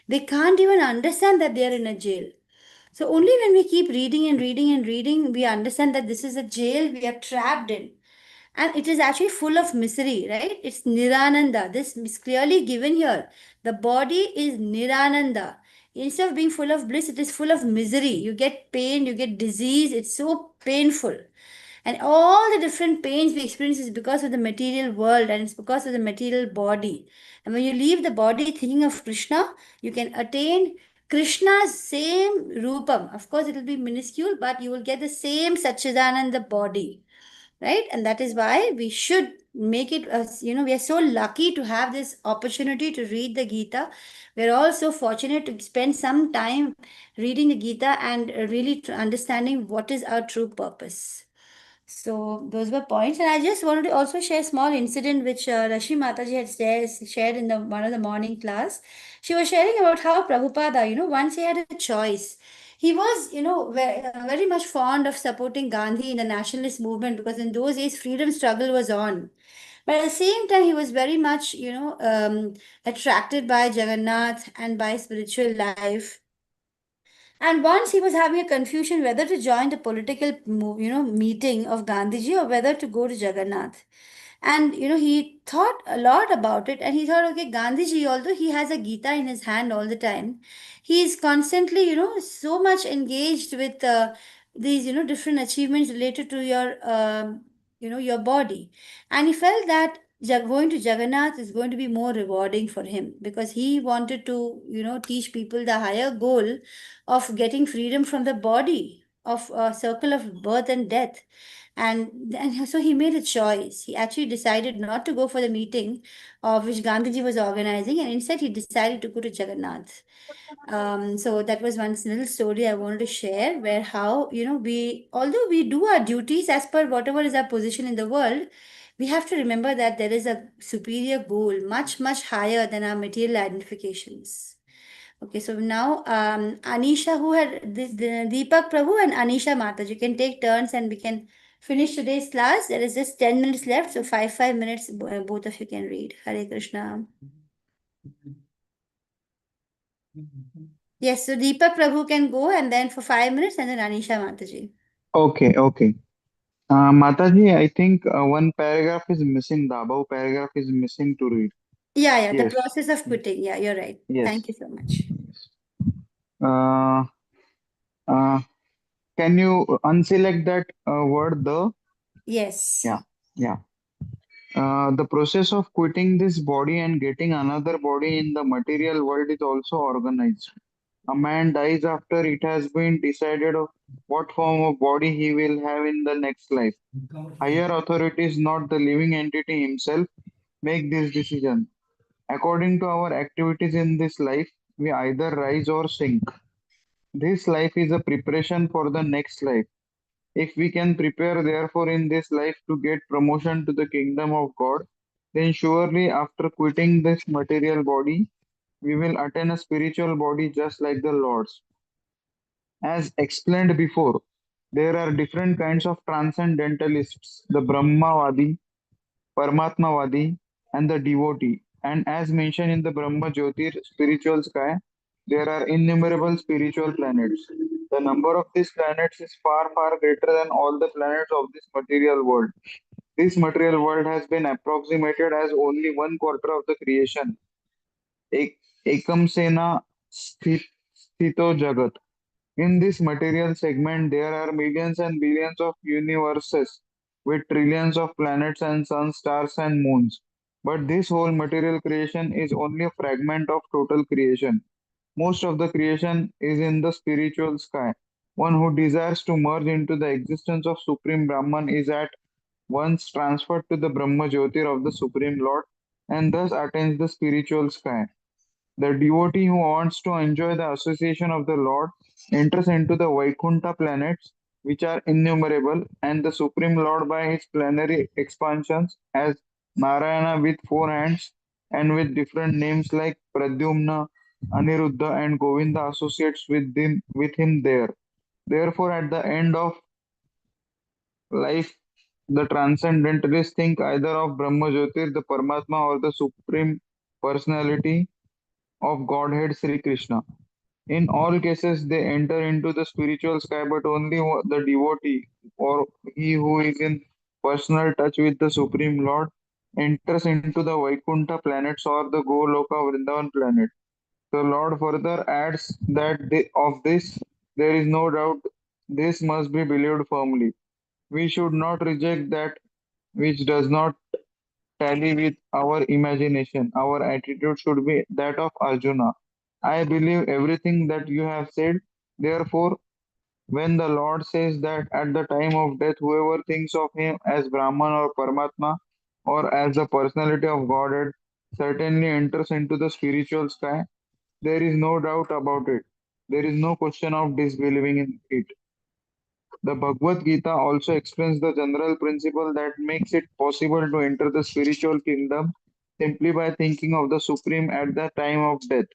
they can't even understand that they are in a jail. So only when we keep reading and reading and reading, we understand that this is a jail we are trapped in. And it is actually full of misery, right? It's Nirananda. This is clearly given here. The body is Nirananda. Instead of being full of bliss, it is full of misery. You get pain, you get disease. It's so painful. And all the different pains we experience is because of the material world and it's because of the material body. And when you leave the body thinking of Krishna, you can attain Krishna's same Rupam. Of course, it will be minuscule, but you will get the same Satchidananda body, right? And that is why we should make it, we are so lucky to have this opportunity to read the Gita. We're all so fortunate to spend some time reading the Gita and really understanding what is our true purpose. So those were points, and I just wanted to also share a small incident which Rashi Mataji had shared in the one of the morning class. She was sharing about how Prabhupada, once he had a choice. He was, very much fond of supporting Gandhi in the nationalist movement because in those days freedom struggle was on. But at the same time, he was very much, attracted by Jagannath and by spiritual life. And once he was having a confusion whether to join the political, meeting of Gandhiji or whether to go to Jagannath. And, he thought a lot about it and he thought, okay, Gandhiji, although he has a Gita in his hand all the time, he is constantly, so much engaged with these, different achievements related to your body. And he felt that going to Jagannath is going to be more rewarding for him because he wanted to, teach people the higher goal of getting freedom from the body of a circle of birth and death. And so he made a choice. He actually decided not to go for the meeting of which Gandhiji was organizing, and instead he decided to go to Jagannath. So that was one little story I wanted to share, where how, although we do our duties as per whatever is our position in the world, we have to remember that there is a superior goal, much, much higher than our material identifications. Okay, so now Anisha, who had this, Deepak Prabhu and Anisha Mataji, you can take turns and we can finish today's class. There is just 10 minutes left, so 5 minutes, both of you can read. Hare Krishna. Yes, so Deepak Prabhu can go and then for 5 minutes and then Anisha Mataji. Okay. Mataji, I think one paragraph is missing. The above paragraph is missing to read. Yeah, the Yes. process of quitting. Yeah, you're right. Yes. Thank you so much. Can you unselect that word, the? Yes. Yeah. The process of quitting this body and getting another body in the material world is also organized. A man dies after it has been decided of what form of body he will have in the next life. Higher authorities, not the living entity himself, make this decision. According to our activities in this life, we either rise or sink. This life is a preparation for the next life. If we can prepare, therefore, in this life to get promotion to the kingdom of God, then surely after quitting this material body, we will attain a spiritual body just like the Lord's. As explained before, there are different kinds of transcendentalists, the Brahmavadi, Paramatmavadi, and the devotee. And as mentioned in the Brahma Jyotir spiritual sky, there are innumerable spiritual planets. The number of these planets is far, far greater than all the planets of this material world. This material world has been approximated as only 1/4 of the creation. Ek, Ekam Sena Sthito Jagat. In this material segment, there are millions and billions of universes with trillions of planets and suns, stars, and moons. But this whole material creation is only a fragment of total creation. Most of the creation is in the spiritual sky. One who desires to merge into the existence of Supreme Brahman is at once transferred to the Brahma Jyotir of the Supreme Lord and thus attains the spiritual sky. The devotee who wants to enjoy the association of the Lord enters into the Vaikuntha planets, which are innumerable, and the Supreme Lord by his plenary expansions as Narayana with 4 hands and with different names like Pradyumna, Aniruddha, and Govinda associates with him there. Therefore, at the end of life, the transcendentalists think either of Brahma Jyotir, the Paramatma, or the Supreme Personality of Godhead Sri Krishna. In all cases, they enter into the spiritual sky, but only the devotee or he who is in personal touch with the Supreme Lord enters into the Vaikuntha planets or the Goloka Vrindavan planet. The Lord further adds that of this there is no doubt. This must be believed firmly. We should not reject that which does not tally with our imagination. Our attitude should be that of Arjuna. I believe everything that you have said. Therefore, when the Lord says that at the time of death, whoever thinks of him as Brahman or Paramatma or as the personality of Godhead certainly enters into the spiritual sky, there is no doubt about it. There is no question of disbelieving in it. The Bhagavad Gita also explains the general principle that makes it possible to enter the spiritual kingdom simply by thinking of the Supreme at the time of death.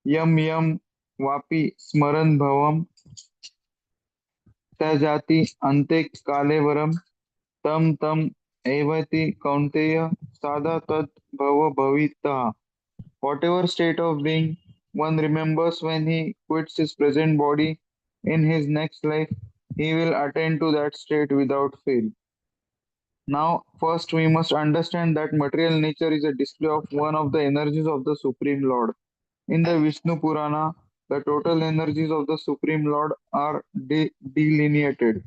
Yam yam vapi smaran bhavam त्यजति अन्ते कालेवरम tam tam evati kaunteya sada tat bhava bhavita. Whatever state of being one remembers when he quits his present body in his next life, he will attain to that state without fail. Now, first we must understand that material nature is a display of one of the energies of the Supreme Lord. In the Vishnu Purana, the total energies of the Supreme Lord are delineated.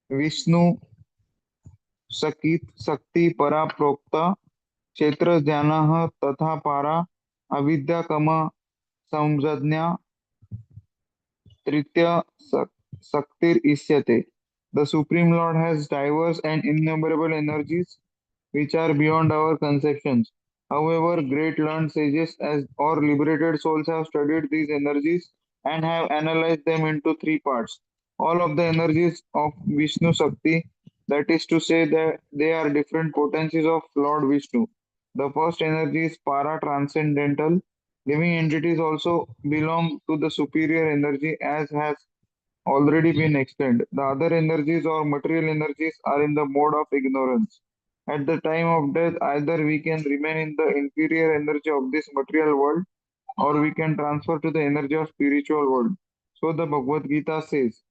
Vishnu Sakti Para Prokta क्षेत्र ध्यानः तथा पारा अविद्या कम संज्ञा तृतीय शक्तिर इष्यते. The Supreme Lord has diverse and innumerable energies which are beyond our conceptions. However, great learned sages or liberated souls have studied these energies and have analyzed them into 3 parts. All of the energies of Vishnu Shakti, that is to say that they are different potencies of Lord Vishnu. The first energy is para transcendental. Living entities also belong to the superior energy as has already been explained. The other energies or material energies are in the mode of ignorance. At the time of death, either we can remain in the inferior energy of this material world or we can transfer to the energy of spiritual world. So the Bhagavad Gita says,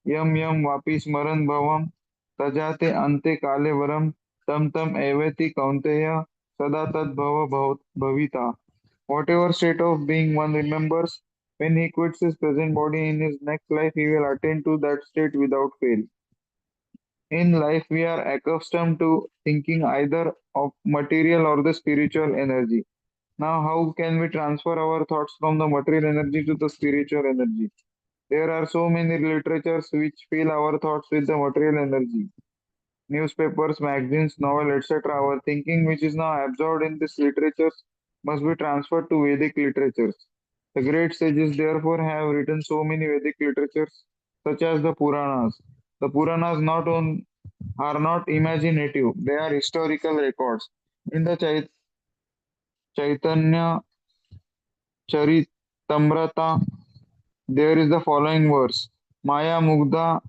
Yam yam vapi smaran bhavam tajate ante kale varam tam tam evati kaunteya sada tad bhavita. Whatever state of being one remembers, when he quits his present body in his next life, he will attain to that state without fail. In life, we are accustomed to thinking either of material or the spiritual energy. Now, how can we transfer our thoughts from the material energy to the spiritual energy? There are so many literatures which fill our thoughts with the material energy. Newspapers, magazines, novel, etc. Our thinking, which is now absorbed in these literatures, must be transferred to Vedic literatures. The great sages, therefore, have written so many Vedic literatures, such as the Puranas. The Puranas are not imaginative; they are historical records. In the Chaitanya Charitamrita, there is the following verse: Maya Mugdha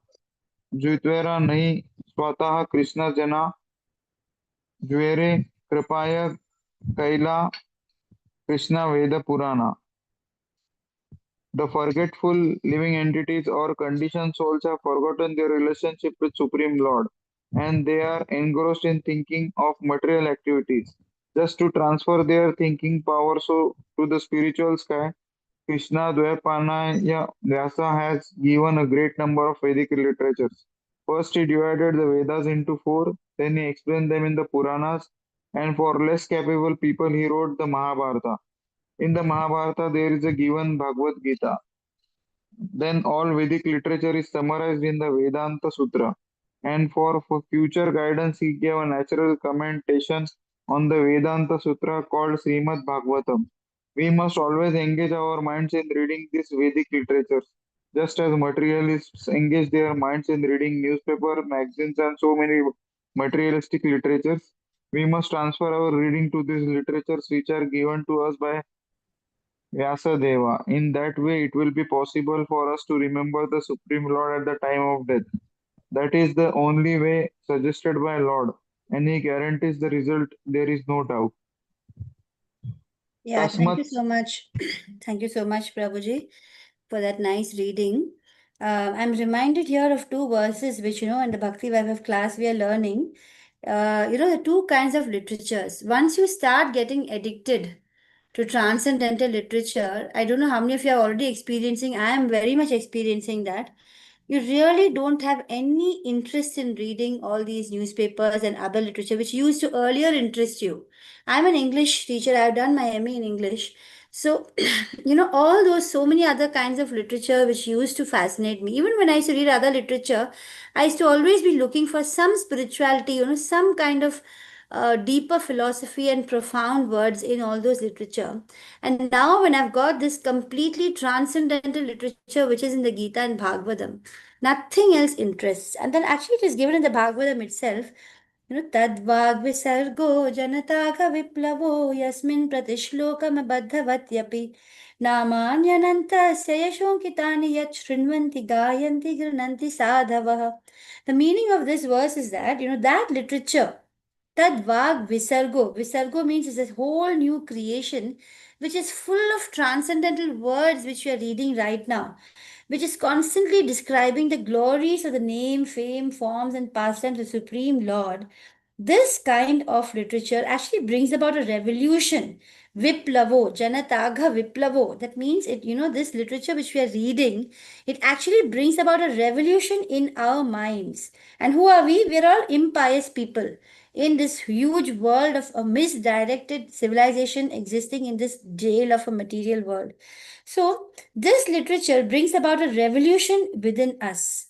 Juitvera Nahi Swataha Krishna Jana Jvere Kripaya Kaila Krishna Veda Purana. The forgetful living entities or conditioned souls have forgotten their relationship with Supreme Lord, and they are engrossed in thinking of material activities. Just to transfer their thinking power to the spiritual sky, Krishna Dvaipanaya Vyasa has given a great number of Vedic literatures. First, he divided the Vedas into four, then he explained them in the Puranas, and for less capable people, he wrote the Mahabharata. In the Mahabharata, there is a given Bhagavad Gita. Then all Vedic literature is summarized in the Vedanta Sutra. And for future guidance, he gave a natural commentation on the Vedanta Sutra called Srimad Bhagavatam. We must always engage our minds in reading these Vedic literatures, just as materialists engage their minds in reading newspaper, magazines, and so many materialistic literatures. We must transfer our reading to these literatures which are given to us by Vyasadeva. In that way, it will be possible for us to remember the Supreme Lord at the time of death. That is the only way suggested by Lord, and he guarantees the result, there is no doubt. Yeah, thank you Tasmat so much. Thank you so much, Prabhuji, for that nice reading. I'm reminded here of two verses which, in the Bhakti Vaibhav class we are learning. The two kinds of literatures. Once you start getting addicted to transcendental literature, I don't know how many of you are already experiencing, I am very much experiencing that. You really don't have any interest in reading all these newspapers and other literature which used to earlier interest you. I'm an English teacher, I've done my MA in English. So, all those so many other kinds of literature which used to fascinate me. Even when I used to read other literature, I used to always be looking for some spirituality, some kind of deeper philosophy and profound words in all those literature. And now, when I've got this completely transcendental literature, which is in the Gita and Bhagavatam, nothing else interests. And then actually, it is given in the Bhagavatam itself. Tadvag visargo janataga viplavo yasmin pratishloka baddhavatyapi namanyananta sayashonkitani yat shrinvanti gayanti grananti sadhavaha. The meaning of this verse is that, that literature, Tadvag Visargo. Visargo means it's a whole new creation which is full of transcendental words which we are reading right now, which is constantly describing the glories of the name, fame, forms, and pastimes of the Supreme Lord. This kind of literature actually brings about a revolution. Viplavo, Janatagha Viplavo. That means this literature which we are reading, it actually brings about a revolution in our minds. And who are we? We're all impious people in this huge world of a misdirected civilization existing in this jail of a material world. So, this literature brings about a revolution within us.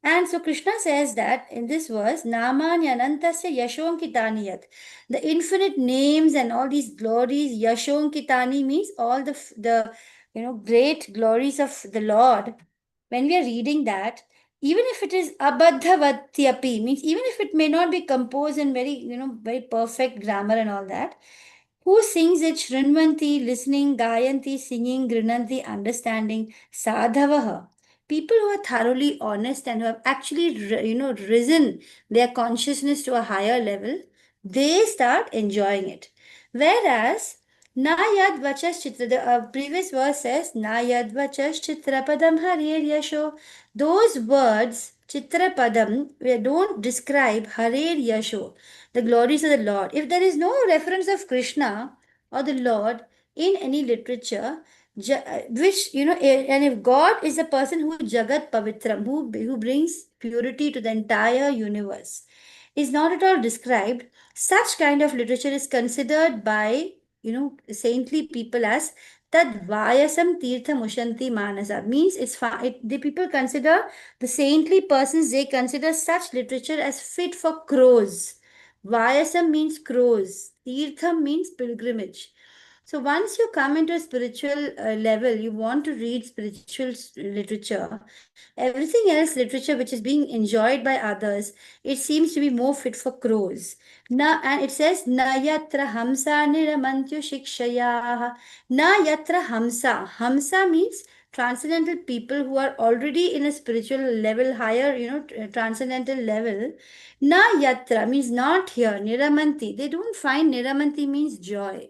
And so Krishna says that in this verse, Namanyanantasya Yashonkitani. The infinite names and all these glories, Yashonkitani means all the great glories of the Lord. When we are reading that, even if it is abadhavatyapi, means even if it may not be composed in very perfect grammar and all that, who sings it Shrinvanti, listening, Gayanti, singing, Grinanti, understanding, Sadhavaha. People who are thoroughly honest and who have actually, risen their consciousness to a higher level, they start enjoying it. Whereas, Na yad vachas chitra, the previous verse says, Na yad vachas chitrapadam harir yasho. Those words, chitrapadam, don't describe harir yasho, the glories of the Lord. If there is no reference of Krishna or the Lord in any literature, which, and if God is a person who Jagat Pavitram, who brings purity to the entire universe, is not at all described, such kind of literature is considered by, saintly people as Tad Vayasam Tirtha Mushanti Manasa. Means the people consider the saintly persons, they consider such literature as fit for crows. Vayasam means crows. Tirtham means pilgrimage. So once you come into a spiritual level, you want to read spiritual literature. Everything else literature which is being enjoyed by others, it seems to be more fit for crows. And it says na yatra hamsa niramantyu shikshaya. Na yatra hamsa. Hamsa means transcendental people who are already in a spiritual level, higher, transcendental level. Na yatra means not here. Niramanti. They don't find Niramanti means joy.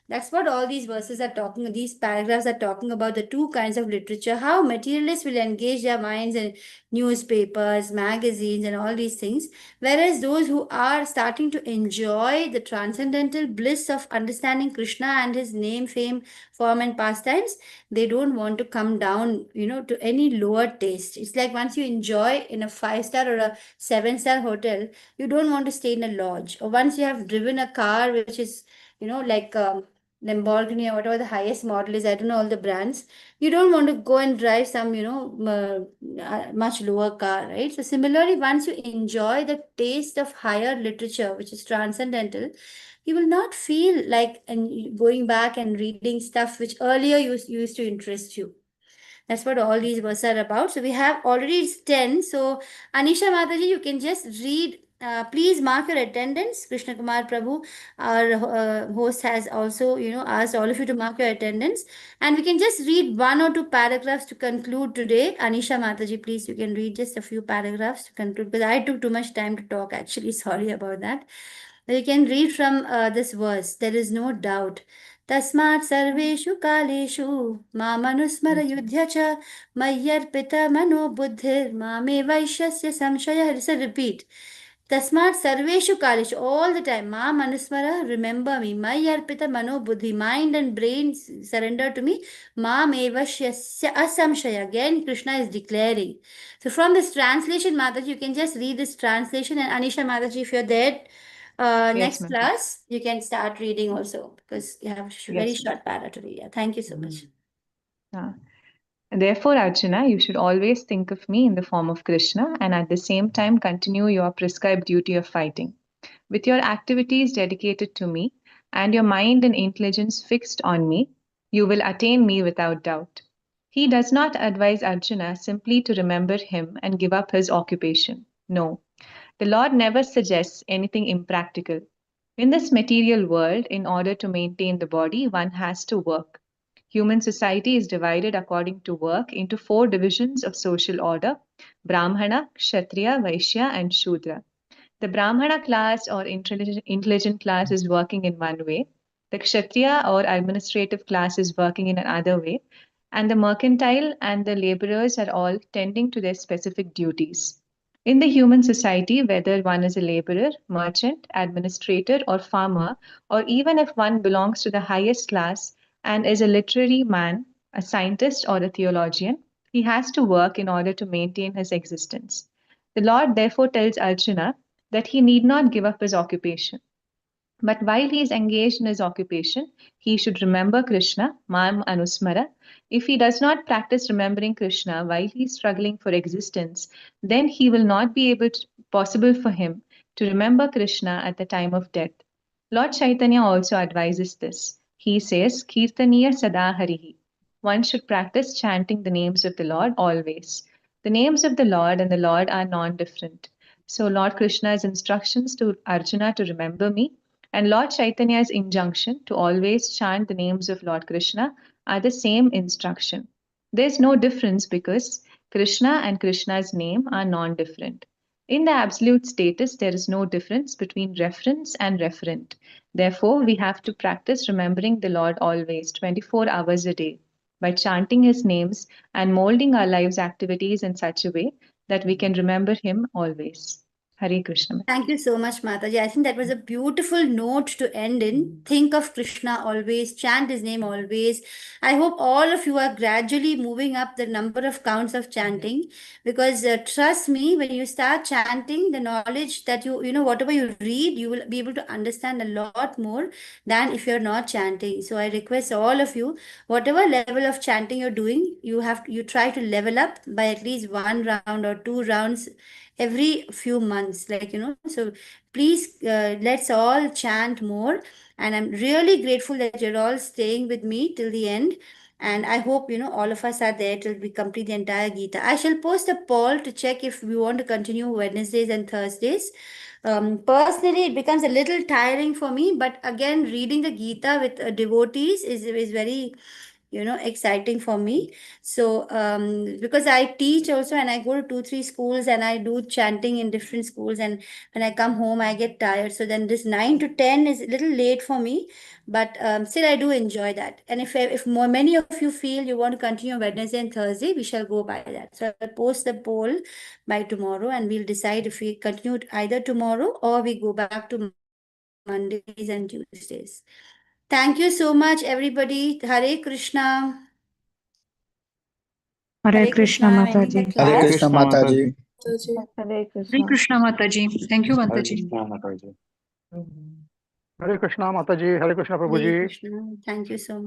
That's what all these verses are talking, these paragraphs are talking about the two kinds of literature, how materialists will engage their minds in newspapers, magazines, and all these things, whereas those who are starting to enjoy the transcendental bliss of understanding Krishna and his name, fame, form, and pastimes, they don't want to come down, to any lower taste. It's like once you enjoy in a 5-star or a 7-star hotel, you don't want to stay in a lodge. Or once you have driven a car which is, like Lamborghini or whatever the highest model is, I don't know all the brands. You don't want to go and drive some, much lower car, right? So similarly, once you enjoy the taste of higher literature, which is transcendental, you will not feel like and going back and reading stuff which earlier used to interest you. That's what all these verses are about. So we have already it's 10. So Anisha Mataji, you can just read. Please mark your attendance. Krishna Kumar Prabhu, our host, has also asked all of you to mark your attendance, and we can just read 1 or 2 paragraphs to conclude today. Anisha Mataji, please, you can read just a few paragraphs to conclude because I took too much time to talk. Actually, sorry about that. You can read from this verse. There is no doubt. तस्मात् सर्वेषु कालेषु मामनुस्मर युध्य च मय्यर्पित मनो बुद्धिर्मामे वैश्यस्य संशयः. It's a repeat. Tasmat sarveshu kaleshu, all the time. Ma manusmara, remember me. Mayyarpita mano buddhi, mind and brain surrender to me. Ma mevashyasya asamshaya. Again, Krishna is declaring. So from this translation, Mataji, you can just read this translation. And Anisha Mataji, if you're there, Yes, next ma'am. class, you can start reading also because you have very Yes, short para to read. Yeah, thank you so much. Therefore, Arjuna, you should always think of me in the form of Krishna and at the same time continue your prescribed duty of fighting. With your activities dedicated to me and your mind and intelligence fixed on me, you will attain me without doubt. He does not advise Arjuna simply to remember him and give up his occupation. No, the Lord never suggests anything impractical. In this material world, in order to maintain the body, one has to work. Human society is divided according to work into 4 divisions of social order: Brahmana, Kshatriya, Vaishya, and Shudra. The Brahmana class or intelligent class is working in one way, the Kshatriya or administrative class is working in another way, and the mercantile and the laborers are all tending to their specific duties. In the human society, whether one is a laborer, merchant, administrator, or farmer, or even if one belongs to the highest class and is a literary man, a scientist, or a theologian, he has to work in order to maintain his existence. The Lord therefore tells Arjuna that he need not give up his occupation. But while he is engaged in his occupation, he should remember Krishna, Mam Anusmara. If he does not practice remembering Krishna while he is struggling for existence, then he will not be possible for him to remember Krishna at the time of death. Lord Chaitanya also advises this. He says, Kirtaniya Sada Harihi. One should practice chanting the names of the Lord always. The names of the Lord and the Lord are non-different. So Lord Krishna's instructions to Arjuna to remember me and Lord Chaitanya's injunction to always chant the names of Lord Krishna are the same instruction. There's no difference because Krishna and Krishna's name are non-different. In the absolute status, there is no difference between reference and referent. Therefore, we have to practice remembering the Lord always, 24 hours a day, by chanting his names and molding our lives' activities in such a way that we can remember him always. Hare Krishna. Thank you so much, Mataji. I think that was a beautiful note to end in. Think of Krishna always, chant his name always. I hope all of you are gradually moving up the number of counts of chanting because trust me, when you start chanting, the knowledge that whatever you read, you will be able to understand a lot more than if you're not chanting. So I request all of you, whatever level of chanting you're doing, you try to level up by at least 1 round or 2 rounds every few months, so please let's all chant more, and I'm really grateful that you're all staying with me till the end, and I hope all of us are there till we complete the entire Gita. I shall post a poll to check if we want to continue Wednesdays and Thursdays. Personally, it becomes a little tiring for me, but again, reading the Gita with devotees is very exciting for me. So because I teach also, and I go to 2-3 schools, and I do chanting in different schools, and when I come home I get tired. So then this 9 to 10 is a little late for me, but still I do enjoy that. And if many of you feel you want to continue Wednesday and Thursday, we shall go by that. So I'll post the poll by tomorrow, and we'll decide if we continue either tomorrow or we go back to Mondays and Tuesdays. Thank you so much, everybody. Hare Krishna. Hare Krishna, I'm ending the Mataji. class. Hare Krishna Mataji. Hare Hare Krishna. Krishna, Mataji. Thank you, Hare Mataji. Krishna Mataji. Hare Krishna Mataji. Hare Krishna Hare Prabhuji. Krishna. Thank you so much.